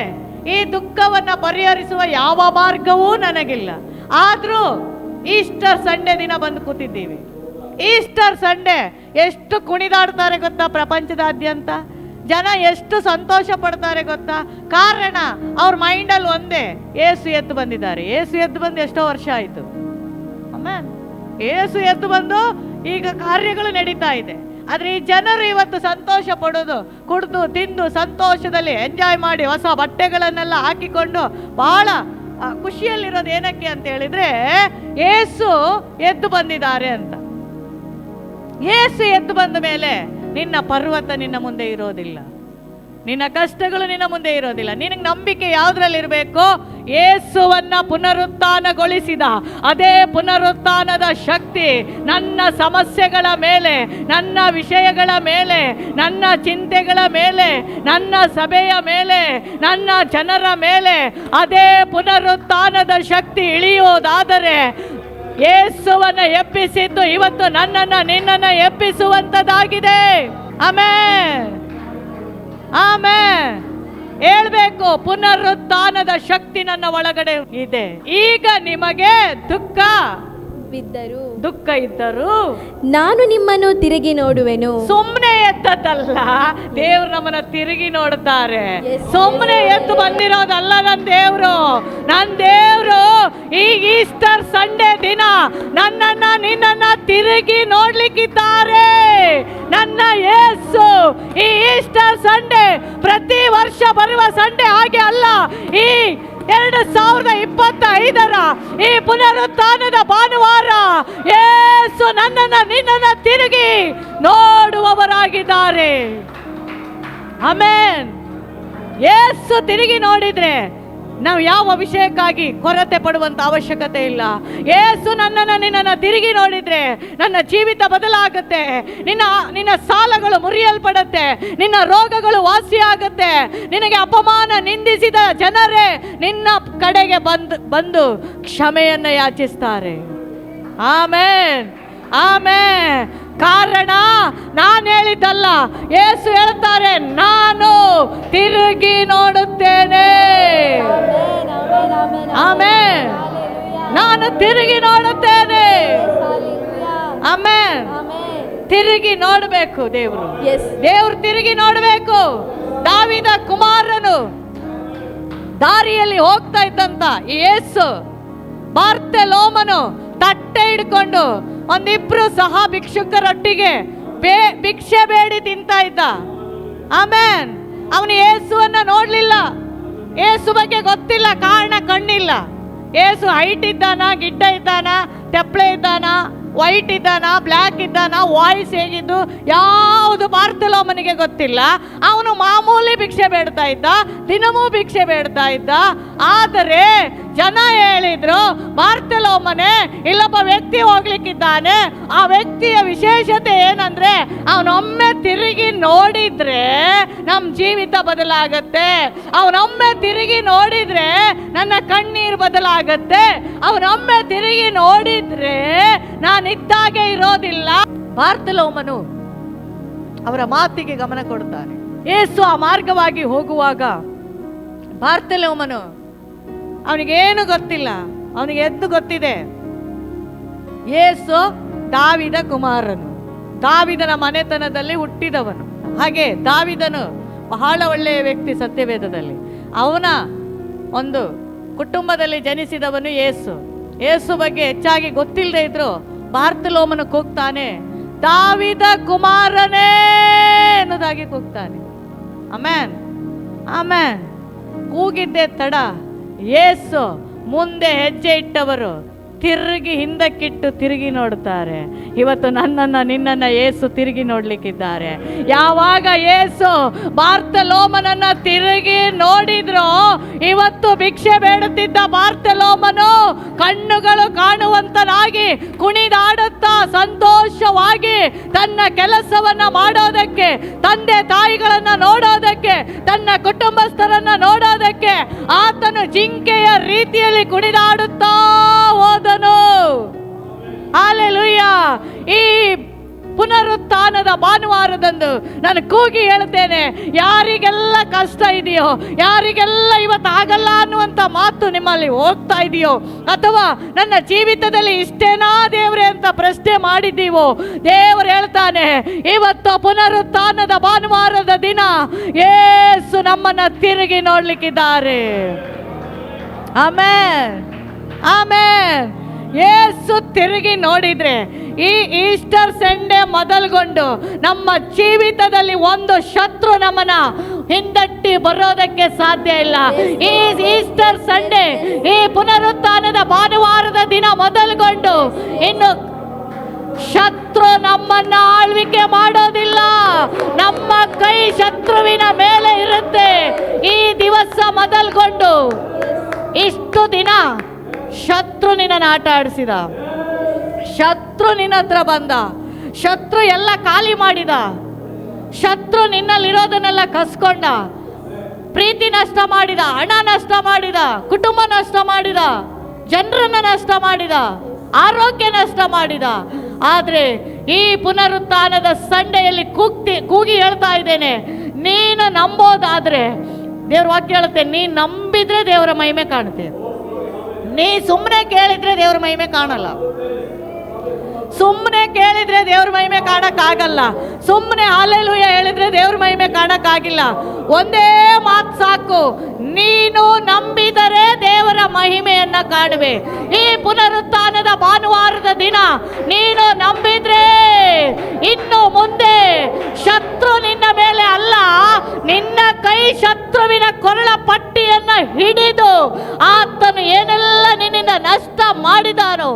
ಈ ದುಃಖವನ್ನ ಪರಿಹರಿಸುವ ಯಾವ ಮಾರ್ಗವೂ ನನಗಿಲ್ಲ. ಆದ್ರೂ ಈಸ್ಟರ್ ಸಂಡೇ ದಿನ ಬಂದು ಕೂತಿದ್ದೀವಿ. ಈಸ್ಟರ್ ಸಂಡೇ ಎಷ್ಟು ಕುಣಿದಾಡ್ತಾರೆ ಗೊತ್ತಾ? ಪ್ರಪಂಚದಾದ್ಯಂತ ಜನ ಎಷ್ಟು ಸಂತೋಷ ಪಡ್ತಾರೆ ಗೊತ್ತಾ? ಕಾರಣ ಅವ್ರ ಮೈಂಡಲ್ಲಿ ಒಂದೇ, ಏಸು ಎದ್ದು ಬಂದಿದ್ದಾರೆ. ಏಸು ಎದ್ದು ಬಂದು ಎಷ್ಟೋ ವರ್ಷ ಆಯ್ತು. ಆಮೆನ್. ಏಸು ಎದ್ದು ಬಂದು ಈಗ ಕಾರ್ಯಗಳು ನಡೀತಾ ಇದೆ. ಆದ್ರೆ ಈ ಜನರು ಇವತ್ತು ಸಂತೋಷ ಪಡೋದು, ಕುಡಿದು ತಿಂದು ಸಂತೋಷದಲ್ಲಿ ಎಂಜಾಯ್ ಮಾಡಿ ಹೊಸ ಬಟ್ಟೆಗಳನ್ನೆಲ್ಲ ಹಾಕಿಕೊಂಡು ಬಹಳ ಖುಷಿಯಲ್ಲಿರೋದು ಏನಕ್ಕೆ ಅಂತ ಹೇಳಿದ್ರೆ ಏಸು ಎದ್ದು ಬಂದಿದ್ದಾರೆ ಅಂತ. ಏಸು ಎದ್ದು ಬಂದ ಮೇಲೆ ನಿನ್ನ ಪರ್ವತ ನಿನ್ನ ಮುಂದೆ ಇರೋದಿಲ್ಲ, ನಿನ್ನ ಕಷ್ಟಗಳು ನಿನ್ನ ಮುಂದೆ ಇರೋದಿಲ್ಲ. ನಿನಗೆ ನಂಬಿಕೆ ಯಾವುದ್ರಲ್ಲಿರಬೇಕು? ಯೇಸುವನ್ನ ಪುನರುತ್ಥಾನಗೊಳಿಸಿದ ಅದೇ ಪುನರುತ್ಥಾನದ ಶಕ್ತಿ ನನ್ನ ಸಮಸ್ಯೆಗಳ ಮೇಲೆ, ನನ್ನ ವಿಷಯಗಳ ಮೇಲೆ, ನನ್ನ ಚಿಂತೆಗಳ ಮೇಲೆ, ನನ್ನ ಸಭೆಯ ಮೇಲೆ, ನನ್ನ ಜನರ ಮೇಲೆ ಅದೇ ಪುನರುತ್ಥಾನದ ಶಕ್ತಿ ಇಳಿಯುವುದಾದರೆ ಯೇಸುವನ್ನ ಎಬ್ಬಿಸಿದ್ದು ಇವತ್ತು ನನ್ನನ್ನ ನಿನ್ನನ್ನ ಎಬ್ಬಿಸುವಂತದಾಗಿದೆ. ಆಮೆನ್. ಆಮೆನ್. ಹೇಳ್ಬೇಕು, ಪುನರುತ್ಥಾನದ ಶಕ್ತಿ ನನ್ನ ಒಳಗಡೆ ಇದೆ. ಈಗ ನಿಮಗೆ ದುಃಖ ಇದ್ದರು ನಾನು ನಿಮ್ಮನ್ನು ತಿರುಗಿ ನೋಡುವೆನು. ಸುಮ್ಮನೆ ಎದ್ದದಲ್ಲ, ದೇವ್ರು ನಮ್ಮನ್ನ ತಿರುಗಿ ನೋಡ್ತಾರೆ. ಸುಮ್ಮನೆ ಎದ್ದು ಬಂದಿರೋದಲ್ಲ ನನ್ನ ದೇವ್ರು ಈ ಈಸ್ಟರ್ ಸಂಡೇ ದಿನ ನನ್ನನ್ನ ನಿನ್ನನ್ನ ತಿರುಗಿ ನೋಡ್ಲಿಕ್ಕಿದ್ದಾರೆ. ನನ್ನ ಯೇಸು ಈ ಈಸ್ಟರ್ ಸಂಡೇ ಪ್ರತಿ ವರ್ಷ ಬರುವ ಸಂಡೇ ಹಾಗೆ ಅಲ್ಲ, ಈ 2025ರ ಈ ಪುನರುತ್ಥಾನದ ಭಾನುವಾರ ಯೇಸು ನನ್ನನ್ನ ನಿನ್ನನ್ನ ತಿರುಗಿ ನೋಡುವವರಾಗಿದ್ದಾರೆ. ಆಮೆನ್. ಯೇಸು ತಿರುಗಿ ನೋಡಿದ್ರೆ ನಾವು ಯಾವ ವಿಷಯಕ್ಕಾಗಿ ಕೊರತೆ ಪಡುವಂತ ಅವಶ್ಯಕತೆ ಇಲ್ಲ. ಯೇಸು ನನ್ನನ್ನ ನಿನ್ನನ್ನ ತಿರುಗಿ ನೋಡಿದ್ರೆ ನನ್ನ ಜೀವಿತ ಬದಲಾಗುತ್ತೆ, ನಿನ್ನ ಸಾಲಗಳು ಮುರಿಯಲ್ಪಡುತ್ತೆ, ನಿನ್ನ ರೋಗಗಳು ವಾಸಿಯಾಗುತ್ತೆ, ನಿನಗೆ ಅಪಮಾನ ನಿಂದಿಸಿದ ಜನರೇ ನಿನ್ನ ಕಡೆಗೆ ಬಂದು ಕ್ಷಮೆಯನ್ನ ಯಾಚಿಸ್ತಾರೆ. ಆಮೆನ್. ಆಮೆನ್. ಕಾರಣ ನಾನು ಹೇಳಿದ್ದಲ್ಲ, ಯೇಸು ಹೇಳ್ತಾರೆ, ನಾನು ತಿರುಗಿ ನೋಡುತ್ತೇನೆ. ಆಮೆನ್. ನಾನು ತಿರುಗಿ ನೋಡುತ್ತೇನೆ. ಆಮೆನ್. ತಿರುಗಿ ನೋಡಬೇಕು ದೇವರು ತಿರುಗಿ ನೋಡಬೇಕು. ದಾವೀದ ಕುಮಾರನು ದಾರಿಯಲ್ಲಿ ಹೋಗ್ತಾ ಇದ್ದಂತ ಈ ಯೇಸು ಬಾರ್ತಲೋಮನು ತಟ್ಟೆ ಹಿಡ್ಕೊಂಡು ಒಂದಿಬ್ರು ಸಹ ಭಿಕ್ಷುಕರೊಟ್ಟಿಗೆ ಭಿಕ್ಷೆ ಬೇಡಿ ತಿಂತಾ ಇದ್ದ. ಆಮೇನ್. ಅವನು ಯೇಸುವನ್ನ ನೋಡ್ಲಿಲ್ಲ, ಯೇಸು ಬಗ್ಗೆ ಗೊತ್ತಿಲ್ಲ, ಕಾರಣ ಕಣ್ಣಿಲ್ಲ. ಯೇಸು ಹೈಟ್ ಇದ್ದಾನ, ಗಿಡ್ಡ ಇದ್ದಾನ, ತೆಪ್ಪಳೆ ಇದ್ದಾನ, ವೈಟ್ ಇದ್ದಾನ, ಬ್ಲ್ಯಾಕ್ ಇದ್ದಾನ, ವಾಯ್ಸ್ ಹೇಗಿದ್ದು ಯಾವುದು ಬಾರ್ತಲೋಮನಿಗೆ ಗೊತ್ತಿಲ್ಲ. ಅವನು ಮಾಮೂಲಿ ಭಿಕ್ಷೆ ಬೇಡ್ತಾ ಇದ್ದ, ದಿನವೂ ಭಿಕ್ಷೆ ಬೇಡ್ತಾ ಇದ್ದ. ಆದರೆ ಜನ ಹೇಳಿದ್ರು, ಬಾರ್ತಲೋಮನೆ, ಇಲ್ಲೊಬ್ಬ ವ್ಯಕ್ತಿ ಹೋಗ್ಲಿಕ್ಕಿದ್ದಾನೆ. ಆ ವ್ಯಕ್ತಿಯ ವಿಶೇಷತೆ ಏನಂದ್ರೆ ಅವನೊಮ್ಮೆ ತಿರುಗಿ ನೋಡಿದ್ರೆ ನಮ್ಮ ಜೀವಿತ ಬದಲಾಗತ್ತೆ. ಅವನೊಮ್ಮೆ ತಿರುಗಿ ನೋಡಿದ್ರೆ ನನ್ನ ಕಣ್ಣೀರು ಬದಲಾಗತ್ತೆ. ಅವನೊಮ್ಮೆ ತಿರುಗಿ ನೋಡಿದ್ರೆ ನಾನಿದ್ದಾಗೆ ಇರೋದಿಲ್ಲ. ಬಾರ್ತಲೋಮನು ಅವರ ಮಾತಿಗೆ ಗಮನ ಕೊಡ್ತಾನೆ. ಯೇಸು ಆ ಮಾರ್ಗವಾಗಿ ಹೋಗುವಾಗ ಬಾರ್ತಲೋಮನು ಅವನಿಗೇನು ಗೊತ್ತಿಲ್ಲ, ಅವನಿಗೆ ಎದ್ದು ಗೊತ್ತಿದೆ ಯೇಸು ದಾವಿದ ಕುಮಾರನು, ದಾವಿದನ ಮನೆತನದಲ್ಲಿ ಹುಟ್ಟಿದವನು. ಹಾಗೆ ದಾವಿದನು ಬಹಳ ಒಳ್ಳೆಯ ವ್ಯಕ್ತಿ ಸತ್ಯವೇದದಲ್ಲಿ. ಅವನ ಒಂದು ಕುಟುಂಬದಲ್ಲಿ ಜನಿಸಿದವನು ಯೇಸು. ಯೇಸು ಬಗ್ಗೆ ಹೆಚ್ಚಾಗಿ ಗೊತ್ತಿಲ್ಲದೆ ಇದ್ರು ಬಾರ್ತಲೋಮನು ಕೂಗ್ತಾನೆ, ದಾವಿದ ಕುಮಾರನೇ ಅನ್ನೋದಾಗಿ ಕೂಗ್ತಾನೆ. ಆಮೇನ್, ಆಮೇನ್. ಕೂಗಿದ್ದೆ ತಡ ಯೇಸು ಮುಂದೆ ಹೆಜ್ಜೆ ಇಟ್ಟವರು ತಿರುಗಿ ಹಿಂದಕ್ಕಿಟ್ಟು ತಿರುಗಿ ನೋಡ್ತಾರೆ. ಇವತ್ತು ನನ್ನನ್ನು ನಿನ್ನನ್ನು ಯೇಸು ತಿರುಗಿ ನೋಡ್ಲಿಕ್ಕಿದ್ದಾರೆ. ಯಾವಾಗ ಯೇಸು ಬಾರ್ತಲೋಮನನ್ನ ತಿರುಗಿ ನೋಡಿದ್ರು, ಇವತ್ತು ಭಿಕ್ಷೆ ಬೇಡುತ್ತಿದ್ದ ಬಾರ್ತಲೋಮನು ಕಣ್ಣುಗಳು ಕಾಣುವಂತನಾಗಿ ಕುಣಿದಾಡುತ್ತಾ ಸಂತೋಷವಾಗಿ ತನ್ನ ಕೆಲಸವನ್ನ ಮಾಡೋದಕ್ಕೆ, ತಂದೆ ತಾಯಿಗಳನ್ನ ನೋಡೋದಕ್ಕೆ, ತನ್ನ ಕುಟುಂಬಸ್ಥರನ್ನ ನೋಡೋದಕ್ಕೆ ಆತನು ಜಿಂಕೆಯ ರೀತಿಯಲ್ಲಿ ಕುಣಿದಾಡುತ್ತಾ ಹೋದನು. ಹಲ್ಲೆಲೂಯಾ. ಈ ಪುನರುತ್ಥಾನದ ಭಾನುವಾರದಂದು ನಾನು ಕೂಗಿ ಹೇಳ್ತೇನೆ, ಯಾರಿಗೆಲ್ಲ ಕಷ್ಟ ಇದೆಯೋ, ಯಾರಿಗೆಲ್ಲ ಇವತ್ತು ಆಗಲ್ಲ ಅನ್ನುವಂಥ ಮಾತು ನಿಮ್ಮಲ್ಲಿ ಹೋಗ್ತಾ ಇದೆಯೋ, ಅಥವಾ ನನ್ನ ಜೀವಿತದಲ್ಲಿ ಇಷ್ಟೇನಾ ದೇವ್ರೆ ಅಂತ ಪ್ರಶ್ನೆ ಮಾಡಿದ್ದೀವೋ, ದೇವರು ಹೇಳ್ತಾನೆ ಇವತ್ತು ಪುನರುತ್ಥಾನದ ಭಾನುವಾರದ ದಿನ ಯೇಸು ನಮ್ಮನ್ನ ತಿರುಗಿ ನೋಡ್ಲಿಕ್ಕಿದ್ದಾರೆ. Amen, amen. ಯೇಸು ತಿರುಗಿ ನೋಡಿದ್ರೆ ಈ ಈಸ್ಟರ್ ಸಂಡೇ ಮೊದಲುಗೊಂಡು ನಮ್ಮ ಜೀವಿತದಲ್ಲಿ ಒಂದು ಶತ್ರು ನಮ್ಮನ್ನ ಹಿಂದಟ್ಟಿ ಬರೋದಕ್ಕೆ ಸಾಧ್ಯ ಇಲ್ಲ. ಈ ಈಸ್ಟರ್ ಸಂಡೇ, ಈ ಪುನರುತ್ಥಾನದ ಭಾನುವಾರದ ದಿನ ಮೊದಲುಗೊಂಡು ಇನ್ನು ಶತ್ರು ನಮ್ಮನ್ನ ಆಳ್ವಿಕೆ ಮಾಡೋದಿಲ್ಲ. ನಮ್ಮ ಕೈ ಶತ್ರುವಿನ ಮೇಲೆ ಇರುತ್ತೆ. ಈ ದಿವಸ ಮೊದಲ್ಗೊಂಡು ಇಷ್ಟು ದಿನ ಶತ್ರು ನಿನ್ನ ಆಟ ಆಡಿಸಿದ, ಶತ್ರು ನಿನ್ನ ಹತ್ರ ಬಂದ, ಶತ್ರು ಎಲ್ಲ ಖಾಲಿ ಮಾಡಿದ, ಶತ್ರು ನಿನ್ನಲ್ಲಿರೋದನ್ನೆಲ್ಲ ಕಸ್ಕೊಂಡ, ಪ್ರೀತಿ ನಷ್ಟ ಮಾಡಿದ, ಹಣ ನಷ್ಟ ಮಾಡಿದ, ಕುಟುಂಬ ನಷ್ಟ ಮಾಡಿದ, ಜನರನ್ನ ನಷ್ಟ ಮಾಡಿದ, ಆರೋಗ್ಯ ನಷ್ಟ ಮಾಡಿದ. ಆದರೆ ಈ ಪುನರುತ್ಥಾನದ ಸಂಡೆಯಲ್ಲಿ ಕೂಗಿ ಹೇಳ್ತಾ ಇದ್ದೇನೆ, ನೀನು ನಂಬೋದಾದ್ರೆ ದೇವ್ರ ವಾಕ್ಯ ಹೇಳುತ್ತೆ, ನೀ ನಂಬಿದ್ರೆ ದೇವರ ಮಹಿಮೆ ಕಾಣುತ್ತೆ. ನೀ ಸುಮ್ಮನೆ ಕೇಳಿದ್ರೆ ದೇವ್ರ ಮಹಿಮೆ ಕಾಣಲ್ಲ. ಸುಮ್ಮನೆ ಕೇಳಿದ್ರೆ ದೇವ್ರ ಮಹಿಮೆ ಕಾಣಕ್ಕಾಗಲ್ಲ. ಸುಮ್ಮನೆ ಹಲ್ಲೆಲೂಯಾ ಹೇಳಿದ್ರೆ ದೇವ್ರ ಮಹಿಮೆ ಕಾಣಕ್ಕಾಗಿಲ್ಲ. ಒಂದೇ ಮಾತು ಸಾಕು, ನೀನು ನಂಬಿದರೆ ದೇವರ ಮಹಿಮೆಯನ್ನ ಕಾಣುವೆ. ಈ ಪುನರುತ್ಥಾನದ ಭಾನುವಾರದ ದಿನ ನೀನು ನಂಬಿದ್ರೆ ಇನ್ನು ಮುಂದೆ ಶತ್ರು ನಿನ್ನ ಮೇಲೆ ಅಲ್ಲ, ನಿನ್ನ ಕೈ ಶತ್ರುವಿನ ಕೊರಳ ಪಟ್ಟಿಯನ್ನ ಹಿಡಿದು ಆತನು ಏನೆಲ್ಲ ನಿನ್ನಿಂದ ನಷ್ಟ ಮಾಡಿದಾನೋ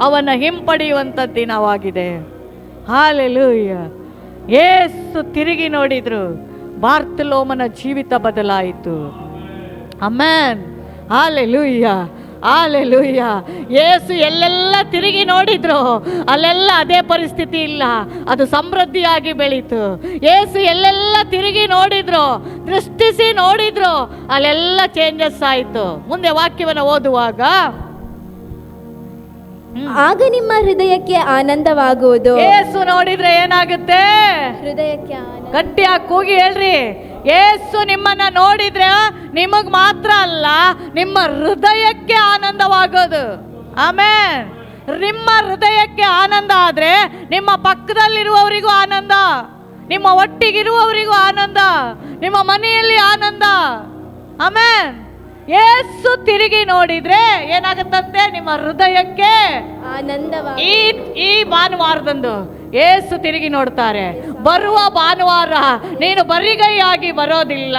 ಅವನ್ನ ಹಿಂಪಡೆಯುವಂಥ ದಿನವಾಗಿದೆ. ಹಲ್ಲೆಲೂಯಾ. ಯೇಸು ತಿರುಗಿ ನೋಡಿದ್ರು, ಬಾರ್ತಲೋಮನ ಜೀವಿತ ಬದಲಾಯಿತು. Amen, hallelujah, hallelujah. ಯೇಸು ಎಲ್ಲೆಲ್ಲ ತಿರುಗಿ ನೋಡಿದ್ರು ಅಲ್ಲೆಲ್ಲ ಅದೇ ಪರಿಸ್ಥಿತಿ ಇಲ್ಲ, ಅದು ಸಮೃದ್ಧಿಯಾಗಿ ಬೆಳೀತು. ಯೇಸು ಎಲ್ಲೆಲ್ಲ ತಿರುಗಿ ನೋಡಿದ್ರು, ದೃಷ್ಟಿಸಿ ನೋಡಿದ್ರು, ಅಲ್ಲೆಲ್ಲ ಚೇಂಜಸ್ ಆಯಿತು. ಮುಂದೆ ವಾಕ್ಯವನ್ನು ಓದುವಾಗ, ಆಗ ನಿಮ್ಮ ಹೃದಯಕ್ಕೆ ಆನಂದವಾಗುವುದು. ಯೇಸು ನೋಡಿದ್ರೆ ಏನಾಗುತ್ತೆ? ಹೃದಯಕ್ಕೆ ಗಟ್ಟಿಯಾಗಿ ಕೂಗಿ ಹೇಳ್ರಿ, ಯೇಸು ನಿಮ್ಮನ್ನ ನೋಡಿದ್ರೆ ನಿಮಗ್ ಮಾತ್ರ ಅಲ್ಲ, ನಿಮ್ಮ ಹೃದಯಕ್ಕೆ ಆನಂದವಾಗೋದು. ಆಮೇನ್. ನಿಮ್ಮ ಹೃದಯಕ್ಕೆ ಆನಂದ ಆದ್ರೆ ನಿಮ್ಮ ಪಕ್ಕದಲ್ಲಿರುವವರಿಗೂ ಆನಂದ, ನಿಮ್ಮ ಒಟ್ಟಿಗಿರುವವರಿಗೂ ಆನಂದ, ನಿಮ್ಮ ಮನೆಯಲ್ಲಿ ಆನಂದ. ಆಮೆನ್. ಯೇಸು ತಿರುಗಿ ನೋಡಿದ್ರೆ ಏನಾಗುತ್ತಂತೆ? ನಿಮ್ಮ ಹೃದಯಕ್ಕೆ ಆನಂದವಾಗಿ. ಈ ಭಾನುವಾರದಂದು ಯೇಸು ತಿರುಗಿ ನೋಡ್ತಾರೆ. ಬರುವ ಭಾನುವಾರ ನೀನು ಬರಿಗೈಯಾಗಿ ಬರೋದಿಲ್ಲ.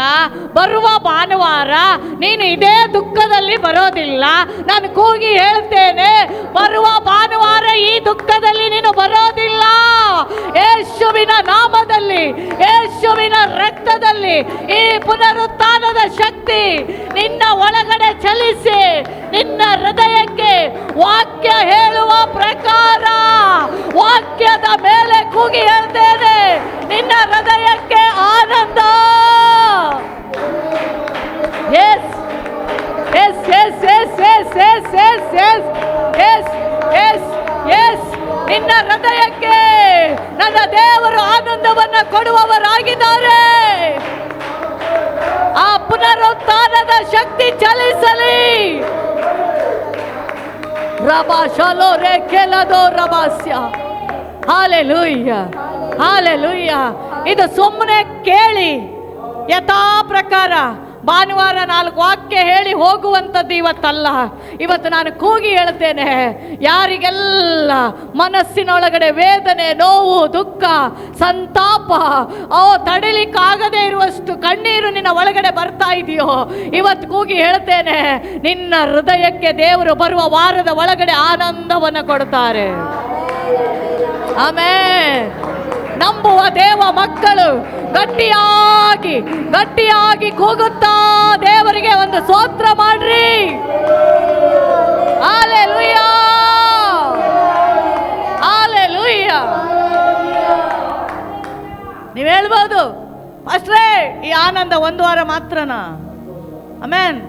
ಬರುವ ಭಾನುವಾರ ನೀನು ಇದೇ ದುಃಖದಲ್ಲಿ ಬರೋದಿಲ್ಲ. ನಾನು ಕೂಗಿ ಹೇಳ್ತೇನೆ, ಬರುವ ಭಾನುವಾರ ಈ ದುಃಖದಲ್ಲಿ ನೀನು ಬರೋದಿಲ್ಲ. ಯೇಸುವಿನ ನಾಮದಲ್ಲಿ, ಯೇಸುವಿನ ರಕ್ತದಲ್ಲಿ ಈ ಪುನರುತ್ಥಾನದ ಶಕ್ತಿ ನಿನ್ನ ಒಳಗಡೆ ಚಲಿಸಿ ನಿನ್ನ ಹೃದಯಕ್ಕೆ ವಾಕ್ಯ ಹೇಳುವ ಪ್ರಕಾರ ವಾಕ್ಯದ ಮೇಲೆ ಕೂಗಿ ಹೇಳ್ತೇನೆ, ನಿನ್ನ ಹೃದಯಕ್ಕೆ ಆನಂದ. ಎಸ್ ಎಸ್ ಎಸ್ ಎಸ್ ಎಸ್ ಎಸ್ ಎಸ್ ಎಸ್ ಎಸ್ ಎಸ್ ಎಸ್ ನಿನ್ನ ಹೃದಯಕ್ಕೆ ನನ್ನ ದೇವರು ಆನಂದವನ್ನು ಕೊಡುವವರಾಗಿದ್ದಾರೆ. ಆ ಪುನರುತ್ಥಾನದ ಶಕ್ತಿ ಚಲಿಸಲಿ. ರಬಾಶಲೋ ರೇ ಕೆಲದೋ ರಬಾಸ್ಯ. Hallelujah, hallelujah. ಇದು ಸುಮ್ಮನೆ ಕೇಳಿ ಯಥಾ ಪ್ರಕಾರ ಭಾನುವಾರ 4 ವಾಕ್ಯ ಹೇಳಿ ಹೋಗುವಂಥದ್ದು ಇವತ್ತಲ್ಲ. ಇವತ್ತು ನಾನು ಕೂಗಿ ಹೇಳ್ತೇನೆ, ಯಾರಿಗೆಲ್ಲ ಮನಸ್ಸಿನೊಳಗಡೆ ವೇದನೆ, ನೋವು, ದುಃಖ, ಸಂತಾಪ, ತಡಿಲಿಕ್ಕಾಗದೇ ಇರುವಷ್ಟು ಕಣ್ಣೀರು ನಿನ್ನ ಒಳಗಡೆ ಬರ್ತಾ ಇದೆಯೋ, ಇವತ್ತು ಕೂಗಿ ಹೇಳ್ತೇನೆ, ನಿನ್ನ ಹೃದಯಕ್ಕೆ ದೇವರು ಬರುವ ವಾರದ ಒಳಗಡೆ ಆನಂದವನ್ನು ಕೊಡ್ತಾರೆ. ಆಮೆನ್. ನಂಬುವ ದೇವ ಮಕ್ಕಳು ಗಟ್ಟಿಯಾಗಿ ಗಟ್ಟಿಯಾಗಿ ಕೂಗುತ್ತಾ ದೇವರಿಗೆ ಒಂದು ಸ್ತೋತ್ರ ಮಾಡ್ರಿ. Hallelujah, hallelujah. ನೀವು ಹೇಳ್ಬೋದು, ಅಷ್ಟೇ ಈ ಆನಂದ 1 ವಾರ ಮಾತ್ರನಾ? ಆಮೆನ್.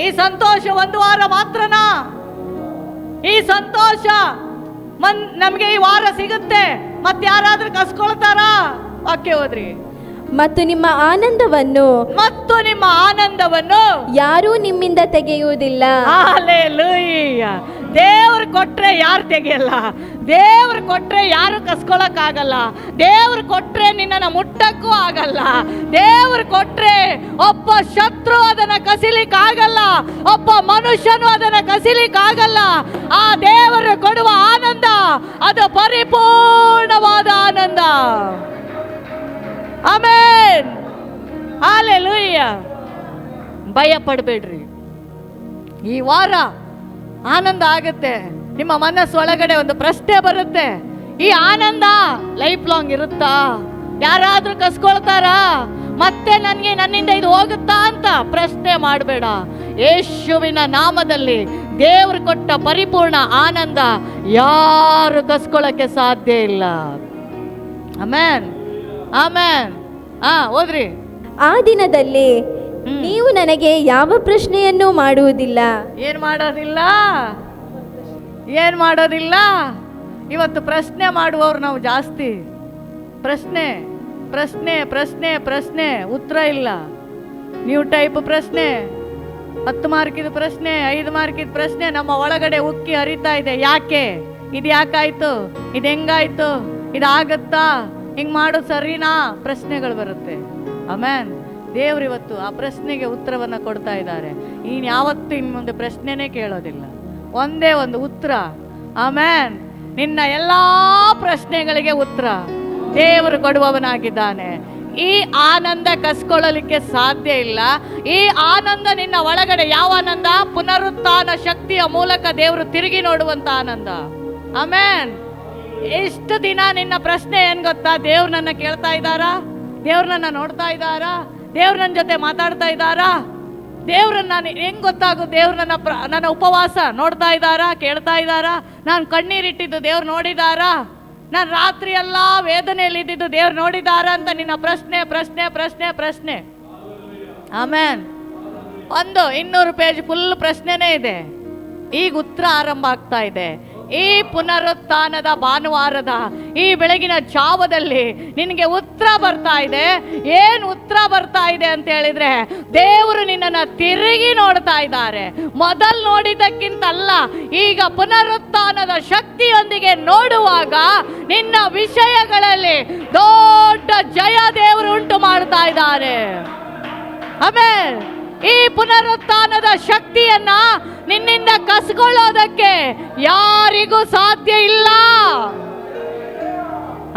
ಈ ಸಂತೋಷ 1 ವಾರ ಮಾತ್ರನಾ? ಈ ಸಂತೋಷ ನಮಗೆ ಈ ವಾರ ಸಿಗುತ್ತೆ, ಮತ್ತೆ ಯಾರಾದ್ರೂ ಕಸ್ಕೊಳ್ತಾರಾ? ವಾಕ್ಯ ಓದ್ರಿ. ಮತ್ತು ನಿಮ್ಮ ಆನಂದವನ್ನು ಯಾರೂ ನಿಮ್ಮಿಂದ ತೆಗೆಯುವುದಿಲ್ಲ. ಹಲ್ಲೆಲೂಯಾ. ದೇವ್ರು ಕೊಟ್ರೆ ಯಾರು ತೆಗೆಯಲ್ಲ. ದೇವ್ರು ಕೊಟ್ರೆ ಯಾರು ಕಸ್ಕೊಳಕ್ಕಾಗಲ್ಲ. ದೇವ್ರು ಕೊಟ್ರೆ ನಿನ್ನನ್ನು ಮುಟ್ಟಕ್ಕೂ ಆಗಲ್ಲ. ದೇವ್ರು ಕೊಟ್ರೆ ಒಬ್ಬ ಶತ್ರು ಅದನ್ನ ಕಸಿಲಿಕ್ಕಾಗಲ್ಲ. ಒಬ್ಬ ಮನುಷ್ಯನು ಅದನ್ನ ಕಸಿಲಿಕ್ಕಾಗಲ್ಲ. ಆ ದೇವರು ಕೊಡುವ ಆನಂದ ಅದು ಪರಿಪೂರ್ಣವಾದ ಆನಂದ. ಆಮೆನ್. ಹಲ್ಲೆಲೂಯಾ. ಭಯ ಪಡಬೇಡ್ರಿ. ಈ ವಾರ ಆನಂದ ಆಗುತ್ತೆ. ನಿಮ್ಮ ಮನಸ್ಸು ಒಳಗಡೆ ಒಂದು ಪ್ರಶ್ನೆ ಬರುತ್ತೆ, ಈ ಆನಂದ ಲೈಫ್ ಲಾಂಗ್ ಇರುತ್ತಾ? ಯಾರಾದ್ರೂ ಕಸ್ಕೊಳ್ತಾರಾ? ಮತ್ತೆ ನನ್ನಿಂದ ಇದು ಹೋಗುತ್ತಾ ಅಂತ ಪ್ರಶ್ನೆ ಮಾಡಬೇಡ. ಯೇಸುವಿನ ನಾಮದಲ್ಲಿ ದೇವರು ಕೊಟ್ಟ ಪರಿಪೂರ್ಣ ಆನಂದ ಯಾರು ಕಸ್ಕೊಳ್ಳಕ್ಕೆ ಸಾಧ್ಯ ಇಲ್ಲ. Amen, amen. ಓದ್ರಿ. ಆ ದಿನದಲ್ಲಿ ನೀವು ನನಗೆ ಯಾವ ಪ್ರಶ್ನೆಯನ್ನು ಮಾಡುವುದಿಲ್ಲ. ಏನ್ ಮಾಡೋದಿಲ್ಲ? ಏನ್ ಮಾಡೋದಿಲ್ಲ? ಇವತ್ತು ಪ್ರಶ್ನೆ ಮಾಡುವವರು ನಾವು ಜಾಸ್ತಿ. ಪ್ರಶ್ನೆ ಪ್ರಶ್ನೆ ಪ್ರಶ್ನೆ ಪ್ರಶ್ನೆ, ಉತ್ತರ ಇಲ್ಲ. ನ್ಯೂ ಟೈಪ್ ಪ್ರಶ್ನೆ, 10 ಮಾರ್ಕಿದ ಪ್ರಶ್ನೆ, 5 ಮಾರ್ಕಿದ ಪ್ರಶ್ನೆ ನಮ್ಮ ಒಳಗಡೆ ಉಕ್ಕಿ ಹರಿತಾ ಇದೆ. ಯಾಕೆ? ಇದು ಯಾಕಾಯ್ತು? ಇದು ಹೆಂಗಾಯ್ತು? ಇದಾಗತ್ತಾ? ಹಿಂಗ್ ಮಾಡೋದು ಸರಿನಾ? ಪ್ರಶ್ನೆಗಳು ಬರುತ್ತೆ. ಆಮೆನ್. ದೇವ್ರು ಇವತ್ತು ಆ ಪ್ರಶ್ನೆಗೆ ಉತ್ತರವನ್ನು ಕೊಡ್ತಾ ಇದ್ದಾರೆ. ಯಾವತ್ತೂ ಇನ್ನು ಮುಂದೆ ಪ್ರಶ್ನೆನೇ ಕೇಳೋದಿಲ್ಲ, ಒಂದೇ ಒಂದು ಉತ್ತರ. ಆಮೆನ್. ನಿನ್ನ ಎಲ್ಲಾ ಪ್ರಶ್ನೆಗಳಿಗೆ ಉತ್ತರ ದೇವರು ಕೊಡುವವನಾಗಿದ್ದಾನೆ. ಈ ಆನಂದ ಕಸ್ಕೊಳ್ಳಲಿಕ್ಕೆ ಸಾಧ್ಯ ಇಲ್ಲ. ಈ ಆನಂದ ನಿನ್ನ ಒಳಗಡೆ ಯಾವ ಆನಂದ? ಪುನರುತ್ಥಾನ ಶಕ್ತಿಯ ಮೂಲಕ ದೇವರು ತಿರುಗಿ ನೋಡುವಂತ ಆನಂದ. ಆಮೆನ್. ಎಷ್ಟು ದಿನ ನಿನ್ನ ಪ್ರಶ್ನೆ ಏನ್ ಗೊತ್ತಾ? ದೇವ್ರು ನನ್ನ ಕೇಳ್ತಾ ಇದ್ದಾರಾ? ದೇವ್ರು ನನ್ನ ನೋಡ್ತಾ ಇದ್ದಾರಾ? ದೇವ್ರು ನನ್ನ ಜೊತೆ ಮಾತಾಡ್ತಾ ಇದ್ದಾರಾ? ದೇವ್ರನ್ನ ಹೆಂಗ್ ಗೊತ್ತಾಗೋದು? ದೇವ್ರು ನನ್ನ ಉಪವಾಸ ನೋಡ್ತಾ ಇದ್ದಾರಾ? ಕೇಳ್ತಾ ಇದ್ದಾರಾ? ನಾನು ಕಣ್ಣೀರಿಟ್ಟಿದ್ದು ದೇವ್ರು ನೋಡಿದಾರಾ? ನಾನು ರಾತ್ರಿ ಎಲ್ಲ ವೇದನೆಯಲ್ಲಿ ಇದ್ದಿದ್ದು ದೇವ್ರು ನೋಡಿದಾರಾ ಅಂತ ನಿನ್ನ ಪ್ರಶ್ನೆ ಪ್ರಶ್ನೆ ಪ್ರಶ್ನೆ ಪ್ರಶ್ನೆ. ಆಮೆನ್. 200 ಪೇಜ್ ಫುಲ್ ಪ್ರಶ್ನೆನೇ ಇದೆ. ಈಗ ಉತ್ತರ ಆರಂಭ ಆಗ್ತಾ ಇದೆ. ಈ ಪುನರುತ್ಥಾನದ ಭಾನುವಾರದ ಈ ಬೆಳಗಿನ ಜಾವದಲ್ಲಿ ನಿನಗೆ ಉತ್ತರ ಬರ್ತಾ ಇದೆ. ಏನು ಉತ್ತರ ಬರ್ತಾ ಇದೆ ಅಂತ ಹೇಳಿದ್ರೆ, ದೇವರು ನಿನ್ನನ್ನು ತಿರುಗಿ ನೋಡ್ತಾ ಇದ್ದಾರೆ. ಮೊದಲು ನೋಡಿದ್ದಕ್ಕಿಂತಲ್ಲ, ಈಗ ಪುನರುತ್ಥಾನದ ಶಕ್ತಿಯೊಂದಿಗೆ ನೋಡುವಾಗ ನಿನ್ನ ವಿಷಯಗಳಲ್ಲಿ ದೊಡ್ಡ ಜಯ ದೇವರು ಉಂಟು ಮಾಡ್ತಾ ಇದ್ದಾರೆ. ಆಮೆನ್. ಈ ಪುನರುತ್ಥಾನದ ಶಕ್ತಿಯನ್ನ ನಿನ್ನಿಂದ ಕಸ್ಕೊಳ್ಳೋದಕ್ಕೆ ಯಾರಿಗೂ ಸಾಧ್ಯ ಇಲ್ಲ.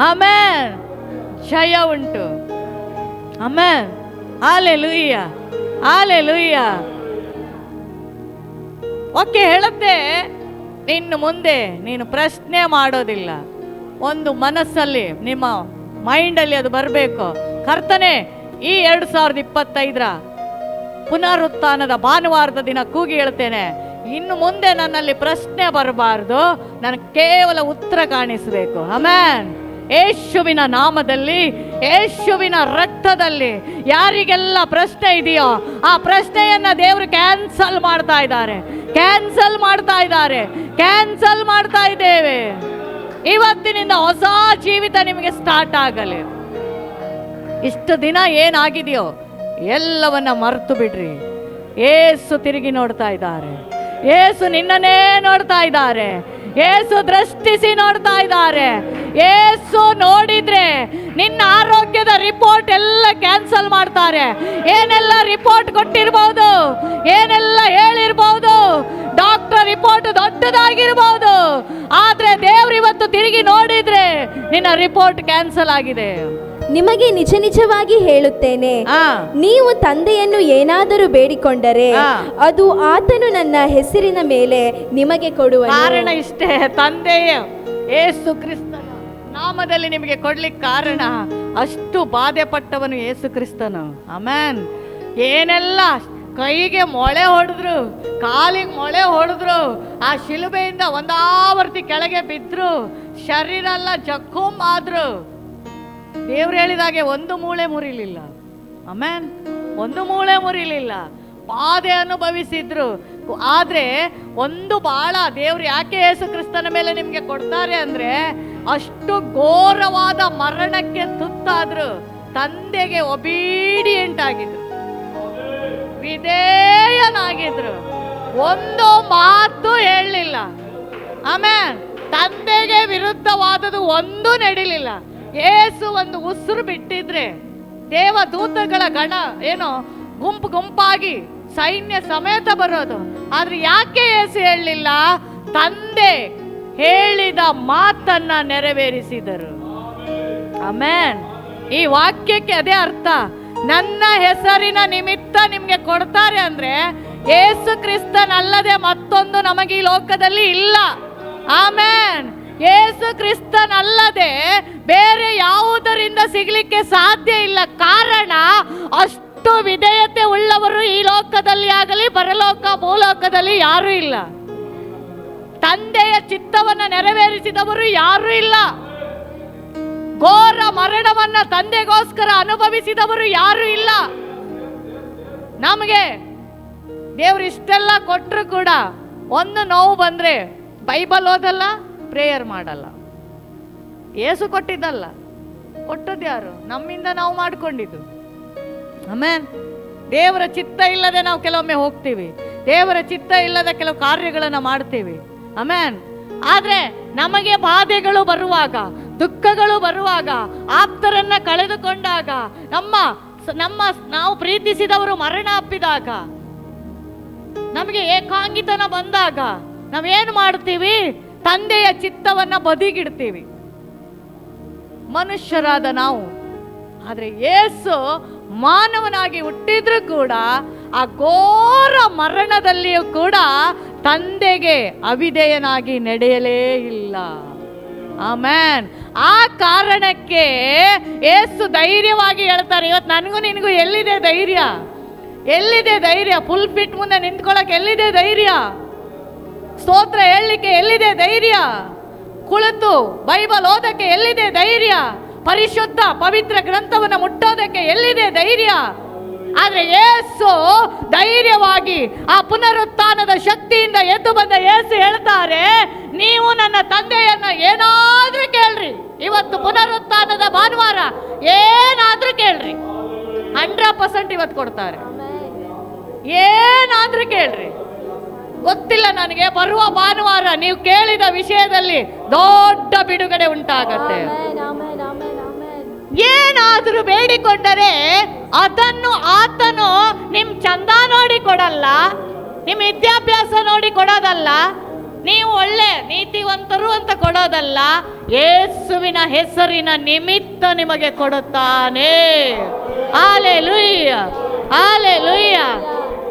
ಆಮೆನ್. ಜಯ ಉಂಟು. ಆಮೆನ್. Hallelujah, hallelujah. ಓಕೆ, ಹೇಳುತ್ತೆ, ಇನ್ನು ಮುಂದೆ ನೀನು ಪ್ರಶ್ನೆ ಮಾಡೋದಿಲ್ಲ. ಒಂದು ಮನಸ್ಸಲ್ಲಿ ನಿಮ್ಮ ಮೈಂಡಲ್ಲಿ ಅದು ಬರಬೇಕು. ಕರ್ತನೆ, ಈ 2025 ಪುನರುತ್ಥಾನದ ಭಾನುವಾರದ ದಿನ ಕೂಗಿ ಹೇಳ್ತೇನೆ, ಇನ್ನು ಮುಂದೆ ನನ್ನಲ್ಲಿ ಪ್ರಶ್ನೆ ಬರಬಾರ್ದು, ನನಗೆ ಕೇವಲ ಉತ್ತರ ಕಾಣಿಸಬೇಕು. ಆಮೆನ್. ಯೇಸುವಿನ ನಾಮದಲ್ಲಿ, ಯೇಸುವಿನ ರಕ್ತದಲ್ಲಿ ಯಾರಿಗೆಲ್ಲ ಪ್ರಶ್ನೆ ಇದೆಯೋ ಆ ಪ್ರಶ್ನೆಯನ್ನ ದೇವರು ಕ್ಯಾನ್ಸಲ್ ಮಾಡ್ತಾ ಇದ್ದಾರೆ, ಕ್ಯಾನ್ಸಲ್ ಮಾಡ್ತಾ ಇದ್ದಾರೆ, ಕ್ಯಾನ್ಸಲ್ ಮಾಡ್ತಾ ಇದ್ದೇವೆ. ಇವತ್ತಿನಿಂದ ಹೊಸ ಜೀವಿತ ನಿಮಗೆ ಸ್ಟಾರ್ಟ್ ಆಗಲಿ. ಇಷ್ಟು ದಿನ ಏನಾಗಿದೆಯೋ ಎಲ್ಲವನ್ನ ಮರೆತು ಬಿಡ್ರಿ. ಏಸು ತಿರುಗಿ ನೋಡ್ತಾ ಇದ್ದಾರೆ, ಏಸು ನಿನ್ನನ್ನೇ ನೋಡ್ತಾ ಇದ್ದಾರೆ, ಏಸು ದೃಷ್ಟಿಸಿ ನೋಡ್ತಾ ಇದ್ದಾರೆ. ಏಸು ನೋಡಿದ್ರೆ ನಿನ್ನ ಆರೋಗ್ಯದ ರಿಪೋರ್ಟ್ ಎಲ್ಲ ಕ್ಯಾನ್ಸಲ್ ಮಾಡ್ತಾರೆ. ಏನೆಲ್ಲ ರಿಪೋರ್ಟ್ ಕೊಟ್ಟಿರ್ಬೋದು, ಏನೆಲ್ಲ ಹೇಳಿರ್ಬೋದು, ಡಾಕ್ಟರ್ ರಿಪೋರ್ಟ್ ದೊಡ್ಡದಾಗಿರ್ಬೋದು, ಆದ್ರೆ ದೇವ್ರು ಇವತ್ತು ತಿರುಗಿ ನೋಡಿದ್ರೆ ನಿನ್ನ ರಿಪೋರ್ಟ್ ಕ್ಯಾನ್ಸಲ್ ಆಗಿದೆ. ನಿಮಗೆ ನಿಜ ನಿಜವಾಗಿ ಹೇಳುತ್ತೇನೆ, ನೀವು ತಂದೆಯನ್ನು ಏನಾದರೂ ಬೇಡಿಕೊಂಡರೆ ಅದು ಆತನು ನನ್ನ ಹೆಸರಿನ ಮೇಲೆ ನಿಮಗೆ ಕೊಡುವ ಕಾರಣ ಇಷ್ಟೇ. ತಂದೆಯ ಯೇಸು ಕ್ರಿಸ್ತನ ನಾಮದಲ್ಲಿ ನಿಮಗೆ ಕೊಡ್ಲಿಕ್ಕೆ ಕಾರಣ, ಅಷ್ಟು ಬಾಧೆ ಪಟ್ಟವನು ಯೇಸು ಕ್ರಿಸ್ತನು. ಆಮೆನ್. ಏನೆಲ್ಲ ಕೈಗೆ ಮೊಳೆ ಹೊಡೆದ್ರು, ಕಾಲಿಗೆ ಮೊಳೆ ಹೊಡೆದ್ರು, ಆ ಶಿಲುಬೆಯಿಂದ ಒಂದಾವರ್ತಿ ಕೆಳಗೆ ಬಿದ್ರು, ಶರೀರ ಎಲ್ಲ ಜಖಮ್ ಆದ್ರು, ದೇವ್ರು ಹೇಳಿದಾಗೆ ಒಂದು ಮೂಳೆ ಮುರಿಲಿಲ್ಲ. ಆಮೆನ್. ಒಂದು ಮೂಳೆ ಮುರಿಲಿಲ್ಲ. ಬಾಧೆ ಅನುಭವಿಸಿದ್ರು. ಆದ್ರೆ ಒಂದು ಬಾಳ ದೇವ್ರು ಯಾಕೆ ಯೇಸು ಕ್ರಿಸ್ತನ ಮೇಲೆ ನಿಮ್ಗೆ ಕೊಡ್ತಾರೆ ಅಂದ್ರೆ, ಅಷ್ಟು ಘೋರವಾದ ಮರಣಕ್ಕೆ ತುತ್ತಾದ್ರು, ತಂದೆಗೆ ಒಬೀಡಿಯಂಟ್ ಆಗಿದ್ರು, ವಿಧೇಯನಾಗಿದ್ರು, ಒಂದು ಮಾತು ಹೇಳಲಿಲ್ಲ. ಆಮೆನ್. ತಂದೆಗೆ ವಿರುದ್ಧವಾದದ್ದು ಒಂದು ನಡೀಲಿಲ್ಲ. ಏಸು ಒಂದು ಉಸಿರು ಬಿಟ್ಟಿದ್ರೆ ದೇವದೂತಗಳ ಗಣ ಏನೋ ಗುಂಪು ಗುಂಪಾಗಿ ಸೈನ್ಯ ಸಮೇತ ಬರೋದು. ಆದ್ರೆ ಯಾಕೆ ಏಸು ಹೇಳಲಿಲ್ಲ? ತಂದೆ ಹೇಳಿದ ಮಾತನ್ನ ನೆರವೇರಿಸಿದರು. ಆಮೆನ್. ಈ ವಾಕ್ಯಕ್ಕೆ ಅದೇ ಅರ್ಥ. ನನ್ನ ಹೆಸರಿನ ನಿಮಿತ್ತ ನಿಮ್ಗೆ ಕೊಡ್ತಾರೆ ಅಂದ್ರೆ ಯೇಸು ಕ್ರಿಸ್ತನಲ್ಲದೆ ಮತ್ತೊಂದು ನಮಗೆ ಈ ಲೋಕದಲ್ಲಿ ಇಲ್ಲ. ಆಮೆನ್. ಯೇಸು ಕ್ರಿಸ್ತನಲ್ಲದೆ ಬೇರೆ ಯಾವುದರಿಂದ ಸಿಗ್ಲಿಕ್ಕೆ ಸಾಧ್ಯ ಇಲ್ಲ. ಕಾರಣ, ಅಷ್ಟು ವಿಧೇಯತೆ ಉಳ್ಳವರು ಈ ಲೋಕದಲ್ಲಿ ಆಗಲಿ ಪರಲೋಕ ಭೂಲೋಕದಲ್ಲಿ ಯಾರೂ ಇಲ್ಲ. ತಂದೆಯ ಚಿತ್ತವನ್ನ ನೆರವೇರಿಸಿದವರು ಯಾರೂ ಇಲ್ಲ. ಘೋರ ಮರಣವನ್ನ ತಂದೆಗೋಸ್ಕರ ಅನುಭವಿಸಿದವರು ಯಾರೂ ಇಲ್ಲ. ನಮಗೆ ದೇವ್ರು ಇಷ್ಟೆಲ್ಲ ಕೊಟ್ಟರು ಕೂಡ ಒಂದು ನೋವು ಬಂದ್ರೆ ಬೈಬಲ್ ಓದಲ್ಲ, ಪ್ರೇಯರ್ ಮಾಡಲ್ಲ. ಏಸು ಕೊಟ್ಟಿದ್ದಲ್ಲ, ಕೊಟ್ಟದ್ದು ಯಾರು? ನಮ್ಮಿಂದ ನಾವು ಮಾಡ್ಕೊಂಡಿದ್ದು. ಆಮೆನ್. ದೇವರ ಚಿತ್ತ ಇಲ್ಲದೆ ನಾವು ಕೆಲವೊಮ್ಮೆ ಹೋಗ್ತೀವಿ, ದೇವರ ಚಿತ್ತ ಇಲ್ಲದ ಕೆಲವು ಕಾರ್ಯಗಳನ್ನು ಮಾಡ್ತೀವಿ. ಆಮೆನ್. ಆದ್ರೆ ನಮಗೆ ಬಾಧೆಗಳು ಬರುವಾಗ, ದುಃಖಗಳು ಬರುವಾಗ, ಆಪ್ತರನ್ನ ಕಳೆದುಕೊಂಡಾಗ, ನಾವು ಪ್ರೀತಿಸಿದವರು ಮರಣ ಅಪ್ಪಿದಾಗ, ನಮಗೆ ಏಕಾಂಗಿತನ ಬಂದಾಗ ನಾವೇನು ಮಾಡ್ತೀವಿ? ತಂದೆಯ ಚಿತ್ತವನ್ನ ಬದಿಗಿಡ್ತೀವಿ, ಮನುಷ್ಯರಾದ ನಾವು. ಆದ್ರೆ ಯೇಸು ಮಾನವನಾಗಿ ಹುಟ್ಟಿದ್ರು ಕೂಡ ಆ ಘೋರ ಮರಣದಲ್ಲಿಯೂ ಕೂಡ ತಂದೆಗೆ ಅವಿಧೇಯನಾಗಿ ನಡೆಯಲೇ ಇಲ್ಲ. ಆಮೆನ್. ಆ ಕಾರಣಕ್ಕೆ ಯೇಸು ಧೈರ್ಯವಾಗಿ ಹೇಳ್ತಾರೆ, ಇವತ್ತು ನನಗೂ ನಿನಗೂ ಎಲ್ಲಿದೆ ಧೈರ್ಯ? ಎಲ್ಲಿದೆ ಧೈರ್ಯ? ಫುಲ್ ಫಿಟ್ ಮುಂದೆ ನಿಂತ್ಕೊಳ್ಳಕ್ಕೆ ಎಲ್ಲಿದೆ ಧೈರ್ಯ? ಸ್ತೋತ್ರ ಹೇಳಲಿಕ್ಕೆ ಎಲ್ಲಿದೆ ಧೈರ್ಯ? ಕುಳಿತು ಬೈಬಲ್ ಓದಕ್ಕೆ ಎಲ್ಲಿದೆ ಧೈರ್ಯ? ಪರಿಶುದ್ಧ ಪವಿತ್ರ ಗ್ರಂಥವನ್ನು ಮುಟ್ಟೋದಕ್ಕೆ ಎಲ್ಲಿದೆ ಧೈರ್ಯ? ಆದ್ರೆ ಯೇಸು ಧೈರ್ಯವಾಗಿ ಆ ಪುನರುತ್ಥಾನದ ಶಕ್ತಿಯಿಂದ ಎದ್ದು ಬಂದ ಯೇಸು ಹೇಳ್ತಾರೆ, ನೀವು ನನ್ನ ತಂದೆಯನ್ನ ಏನಾದ್ರೂ ಕೇಳ್ರಿ. ಇವತ್ತು ಪುನರುತ್ಥಾನದ ಭಾನುವಾರ, ಏನಾದ್ರೂ ಕೇಳ್ರಿ, 100% ಇವತ್ತು ಕೊಡ್ತಾರೆ. ಏನಾದ್ರೂ ಕೇಳ್ರಿ. ಗೊತ್ತಿಲ್ಲ ನನಗೆ, ಬರುವ ಭಾನುವಾರ ನೀವು ಕೇಳಿದ ವಿಷಯದಲ್ಲಿ ದೊಡ್ಡ ಬಿಡುಗಡೆ ಉಂಟಾಗತ್ತೆ. ಏನಾದರೂ ಬೇಡಿಕೊಂಡರೆ ಅದನ್ನು ಆತನು ನಿಮ್ ಚಂದಾನೋ ಕೊಡಲ್ಲ, ನಿಮ್ಮ ವಿದ್ಯಾಭ್ಯಾಸ ನೋಡಿ ಕೊಡೋದಲ್ಲ, ನೀವು ಒಳ್ಳೆ ನೀತಿವಂತರು ಅಂತ ಕೊಡೋದಲ್ಲ, ಯೇಸುವಿನ ಹೆಸರಿನ ನಿಮಿತ್ತ ನಿಮಗೆ ಕೊಡುತ್ತಾನೆ. Hallelujah, hallelujah.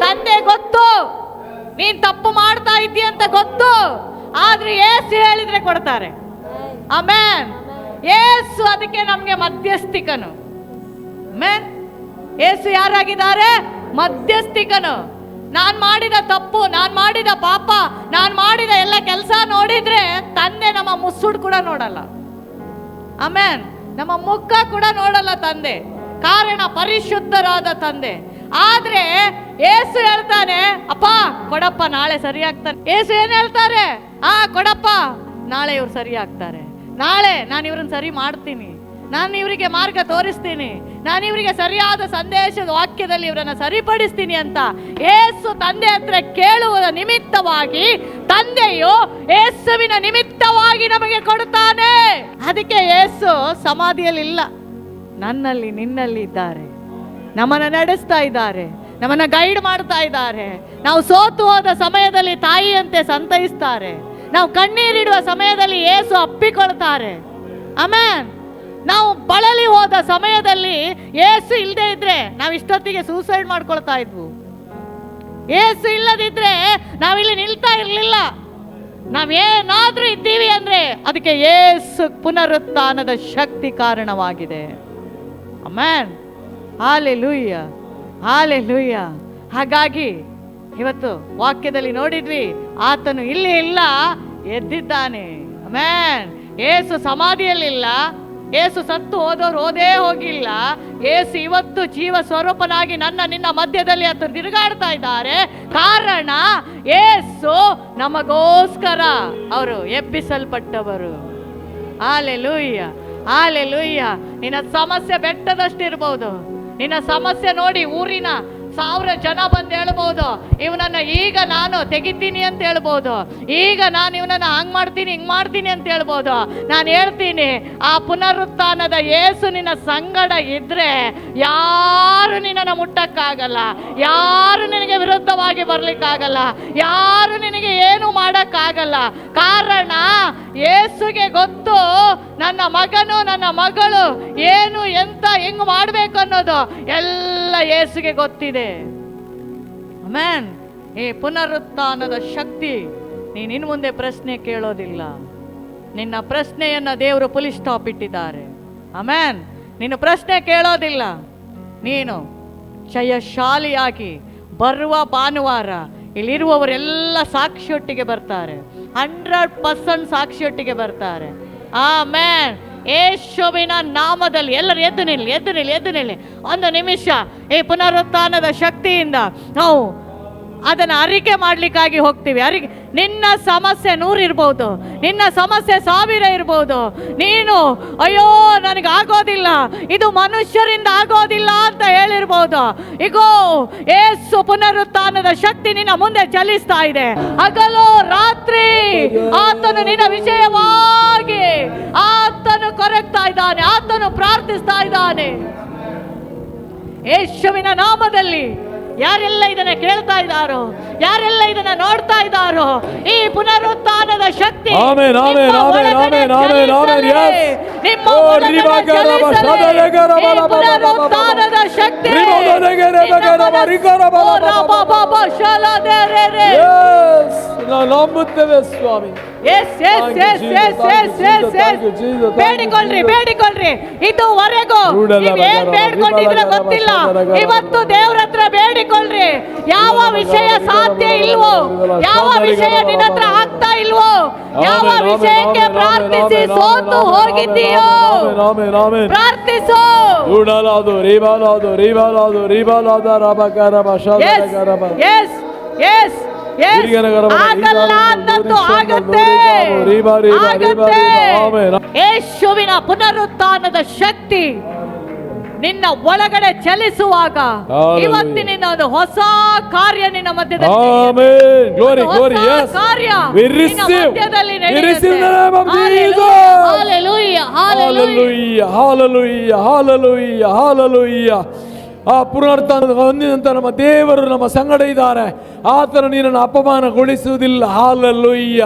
ತಂದೆ ಗೊತ್ತು ನೀನ್ ತಪ್ಪು ಮಾಡ್ತಾ ಇದ್ದೀಯ ಅಂತ ಗೊತ್ತು, ಆದ್ರೆ ಯೇಸು ಹೇಳಿದ್ರೆ ಕೊಡ್ತಾರೆ. ಆಮೆನ್. ಯೇಸು ಅದಕ್ಕೆ ನಮ್ಗೆ ಮಧ್ಯಸ್ಥಿಕನು. ಆಮೆನ್. ಯೇಸು ಯಾರಾಗಿದ್ದಾರೆ? ಮಧ್ಯಸ್ಥಿಕನು. ನಾನ್ ಮಾಡಿದ ತಪ್ಪು, ನಾನ್ ಮಾಡಿದ ಪಾಪ, ನಾನ್ ಮಾಡಿದ ಎಲ್ಲ ಕೆಲಸ ನೋಡಿದ್ರೆ ತಂದೆ ನಮ್ಮ ಮುಸುಡು ಕೂಡ ನೋಡಲ್ಲ. ಆಮೆನ್. ನಮ್ಮ ಮುಖ ಕೂಡ ನೋಡಲ್ಲ ತಂದೆ, ಕಾರಣ ಪರಿಶುದ್ಧರಾದ ತಂದೆ. ಆದ್ರೆ ಯೇಸು ಹೇಳ್ತಾನೆ, ಅಪ್ಪ ಕೊಡಪ್ಪ, ನಾಳೆ ಸರಿಯಾಗ್ತಾನೆ. ಯೇಸು ಏನ್ ಹೇಳ್ತಾರೆ? ಕೊಡಪ್ಪ, ನಾಳೆ ಇವ್ರು ಸರಿ ಆಗ್ತಾರೆ, ನಾಳೆ ನಾನು ಇವ್ರನ್ನ ಸರಿ ಮಾಡ್ತೀನಿ, ನಾನು ಇವರಿಗೆ ಮಾರ್ಗ ತೋರಿಸ್ತೀನಿ, ನಾನು ಇವರಿಗೆ ಸರಿಯಾದ ಸಂದೇಶದ ವಾಕ್ಯದಲ್ಲಿ ಇವರನ್ನ ಸರಿಪಡಿಸ್ತೀನಿ ಅಂತ ಯೇಸು ತಂದೆ ಹತ್ರ ಕೇಳುವ ನಿಮಿತ್ತವಾಗಿ ತಂದೆಯು ಯೇಸುವಿನ ನಿಮಿತ್ತವಾಗಿ ನಮಗೆ ಕೊಡುತ್ತಾನೆ. ಅದಕ್ಕೆ ಯೇಸು ಸಮಾಧಿಯಲ್ಲಿಲ್ಲ, ನನ್ನಲ್ಲಿ ನಿನ್ನಲ್ಲಿ ಇದ್ದಾರೆ, ನಮ್ಮನ್ನ ನಡೆಸ್ತಾ ಇದ್ದಾರೆ, ನಮ್ಮನ್ನ ಗೈಡ್ ಮಾಡ್ತಾ ಇದ್ದಾರೆ. ನಾವು ಸೋತು ಹೋದ ಸಮಯದಲ್ಲಿ ತಾಯಿಯಂತೆ ಸಂತೈಸ್ತಾರೆ, ನಾವು ಕಣ್ಣೀರಿಡುವ ಸಮಯದಲ್ಲಿ ಯೇಸು ಅಪ್ಪಿಕೊಳ್ತಾರೆ. ಆಮೆನ್. ನಾವು ಬಳಲಿ ಹೋದ ಸಮಯದಲ್ಲಿ ಯೇಸು ಇಲ್ಲದೆ ಇದ್ರೆ ನಾವು ಇಷ್ಟೊತ್ತಿಗೆ ಸೂಸೈಡ್ ಮಾಡ್ಕೊಳ್ತಾ ಇದ್ವು. ಯೇಸು ಇಲ್ಲದಿದ್ರೆ ನಾವಿಲ್ಲಿ ನಿಲ್ತಾ ಇರಲಿಲ್ಲ. ನಾವೇನಾದ್ರೂ ಇದ್ದೀವಿ ಅಂದ್ರೆ ಅದಕ್ಕೆ ಯೇಸು ಪುನರುತ್ಥಾನದ ಶಕ್ತಿ ಕಾರಣವಾಗಿದೆ. ಆಮೆನ್. Hallelujah, hallelujah. ಹಾಗಾಗಿ ಇವತ್ತು ವಾಕ್ಯದಲ್ಲಿ ನೋಡಿದ್ವಿ, ಆತನು ಇಲ್ಲಿ ಇಲ್ಲ, ಎದ್ದಿದ್ದಾನೆ. ಆಮೆನ್. ಯೇಸು ಸಮಾಧಿಯಲ್ಲಿಲ್ಲ, ಯೇಸು ಸತ್ತು ಹೋದವರು ಹೋದೇ ಹೋಗಿಲ್ಲ. ಯೇಸು ಇವತ್ತು ಜೀವ ಸ್ವರೂಪನಾಗಿ ನನ್ನ ನಿನ್ನ ಮಧ್ಯದಲ್ಲಿ ಆತ ತಿರುಗಾಡ್ತಾ ಇದ್ದಾರೆ. ಕಾರಣ ಯೇಸು ನಮಗೋಸ್ಕರ ಅವರು ಎಬ್ಬಿಸಲ್ಪಟ್ಟವರು. Hallelujah, hallelujah. ನಿನ್ನ ಸಮಸ್ಯೆ ಬೆಟ್ಟದಷ್ಟಿರ್ಬೋದು, ನಿನ್ನ ಸಮಸ್ಯೆ ನೋಡಿ ಊರಿನ 1000 ಜನ ಬಂದು ಹೇಳ್ಬೋದು, ಇವನನ್ನ ಈಗ ನಾನು ತೆಗಿತೀನಿ ಅಂತ ಹೇಳ್ಬೋದು, ಈಗ ನಾನು ಇವನನ್ನ ಹಂಗ್ ಮಾಡ್ತೀನಿ ಹಿಂಗ್ ಮಾಡ್ತೀನಿ ಅಂತ ಹೇಳ್ಬೋದು. ನಾನು ಹೇಳ್ತೀನಿ, ಆ ಪುನರುತ್ಥಾನದ ಯೇಸು ನಿನ್ನ ಸಂಗಡ ಇದ್ರೆ ಯಾರು ನಿನ್ನನ್ನು ಮುಟ್ಟಕ್ಕಾಗಲ್ಲ, ಯಾರು ನಿನಗೆ ವಿರುದ್ಧವಾಗಿ ಬರ್ಲಿಕ್ಕಾಗಲ್ಲ, ಯಾರು ನಿನಗೆ ಏನು ಮಾಡಕ್ಕಾಗಲ್ಲ. ಕಾರಣ ಯೇಸುಗೆ ಗೊತ್ತು ನನ್ನ ಮಗನು ನನ್ನ ಮಗಳು ಏನು ಎಂತ ಹೆಂಗ್ ಮಾಡ್ಬೇಕು ಅನ್ನೋದು ಎಲ್ಲ ಯೇಸುಗೆ ಗೊತ್ತಿದೆ. ಆಮೆನ್. ಈ ಪುನರುತ್ಥಾನದ ಶಕ್ತಿ ನೀನಿನ್ ಮುಂದೆ ಪ್ರಶ್ನೆ ಕೇಳೋದಿಲ್ಲ. ನಿನ್ನ ಪ್ರಶ್ನೆಯನ್ನ ದೇವರು ಫುಲ್ ಸ್ಟಾಪ್ ಇಟ್ಟಿದ್ದಾರೆ. ಆಮೆನ್. ನೀನು ಪ್ರಶ್ನೆ ಕೇಳೋದಿಲ್ಲ. ನೀನು ಜಯಶಾಲಿಯಾಗಿ ಬರುವ ಭಾನುವಾರ ಇಲ್ಲಿರುವವರೆಲ್ಲ ಸಾಕ್ಷಿಯೊಟ್ಟಿಗೆ ಬರ್ತಾರೆ, 100% ಸಾಕ್ಷಿಯೊಟ್ಟಿಗೆ ಬರ್ತಾರೆ. ಆಮೆನ್. ಯೇಸುವಿನ ನಾಮದಲ್ಲಿ ಎಲ್ಲರೂ ಎದ್ದು ನಿಲ್ಲಿ, ಎದ್ದು ನಿಲ್ಲಿ, ಎದ್ದು ನಿಲ್ಲಿ. ಒಂದು ನಿಮಿಷ ಈ ಪುನರುತ್ಥಾನದ ಶಕ್ತಿಯಿಂದ ನಾವು ಅದನ್ನು ಅರಿಕೆ ಮಾಡಲಿಕ್ಕಾಗಿ ಹೋಗ್ತೀವಿ. ನಿನ್ನ ಸಮಸ್ಯೆ 100 ಇರ್ಬೋದು, ನಿನ್ನ ಸಮಸ್ಯೆ 1000 ಇರ್ಬೋದು. ನೀನು ಅಯ್ಯೋ ನನಗೆ ಆಗೋದಿಲ್ಲ, ಇದು ಮನುಷ್ಯರಿಂದ ಆಗೋದಿಲ್ಲ ಅಂತ ಹೇಳಿರ್ಬೋದು. ಈಗೋ ಯೇಸು ಪುನರುತ್ಥಾನದ ಶಕ್ತಿ ನಿನ್ನ ಮುಂದೆ ಚಲಿಸ್ತಾ ಇದೆ. ಹಗಲು ರಾತ್ರಿ ಆತನು ನಿನ್ನ ವಿಷಯವಾಗಿ ಆತನು ಕೊರಗ್ತಾ ಇದ್ದಾನೆ, ಆತನು ಪ್ರಾರ್ಥಿಸ್ತಾ ಇದ್ದಾನೆ. ಯೇಸುವಿನ ನಾಮದಲ್ಲಿ ಯಾರೆಲ್ಲ ಇದನ್ನ ಕೇಳ್ತಾ ಇದ್ದಾರೋ, ಯಾರೆಲ್ಲ ಇದನ್ನ ನೋಡ್ತಾ ಇದ್ದಾರೋ, ಈ ಪುನರುತ್ಥಾನದ ಶಕ್ತಿ ಪುನರುತ್ಥಾನದ ಶಕ್ತಿ ನಂಬುತ್ತೇವೆ ಸ್ವಾಮಿ. ಬೇಡಿಕೊಳ್ಳ್ರಿ, ಬೇಡಿಕೊಳ್ಳ್ರಿ. ಇದುವರೆಗೂ ಏನ್ ಬೇಡ್ಕೊಂಡಿದ್ರೆ ಗೊತ್ತಿಲ್ಲ, ಇವತ್ತು ದೇವ್ರ ಹತ್ರ ಬೇಡಿಕೊಳ್ಳ್ರಿ. ಯಾವ ವಿಷಯ ಸಾಧ್ಯ ಇಲ್ವೋ, ಯಾವ ವಿಷಯ ನಿನ್ನ ಹತ್ರ ಆಗ್ತಾ ಇಲ್ವೋ, ಯಾವ ವಿಷಯಕ್ಕೆ ಪ್ರಾರ್ಥಿಸಿ ಸೋತು ಹೋಗಿದ್ದೀಯೋ ಪ್ರಾರ್ಥಿಸು. ಯೇಸುವಿನ ಪುನರುತ್ಥಾನದ ಶಕ್ತಿ ನಿನ್ನ ಒಳಗಡೆ ಚಲಿಸುವಾಗ ಇವತ್ತಿನ ಒಂದು ಹೊಸ ಕಾರ್ಯ ನಿನ್ನ ಮಧ್ಯದಲ್ಲಿ ಆ ಪುನರುತ್ಥಾನದ ಹೊಂದಿದಂತ ನಮ್ಮ ದೇವರು ನಮ್ಮ ಸಂಗಡ ಇದ್ದಾರೆ. ಆತನು ನಿನ್ನನ್ನು ಅಪಮಾನಗೊಳಿಸುವುದಿಲ್ಲ. ಹಾಲೆಲೂಯ್ಯ.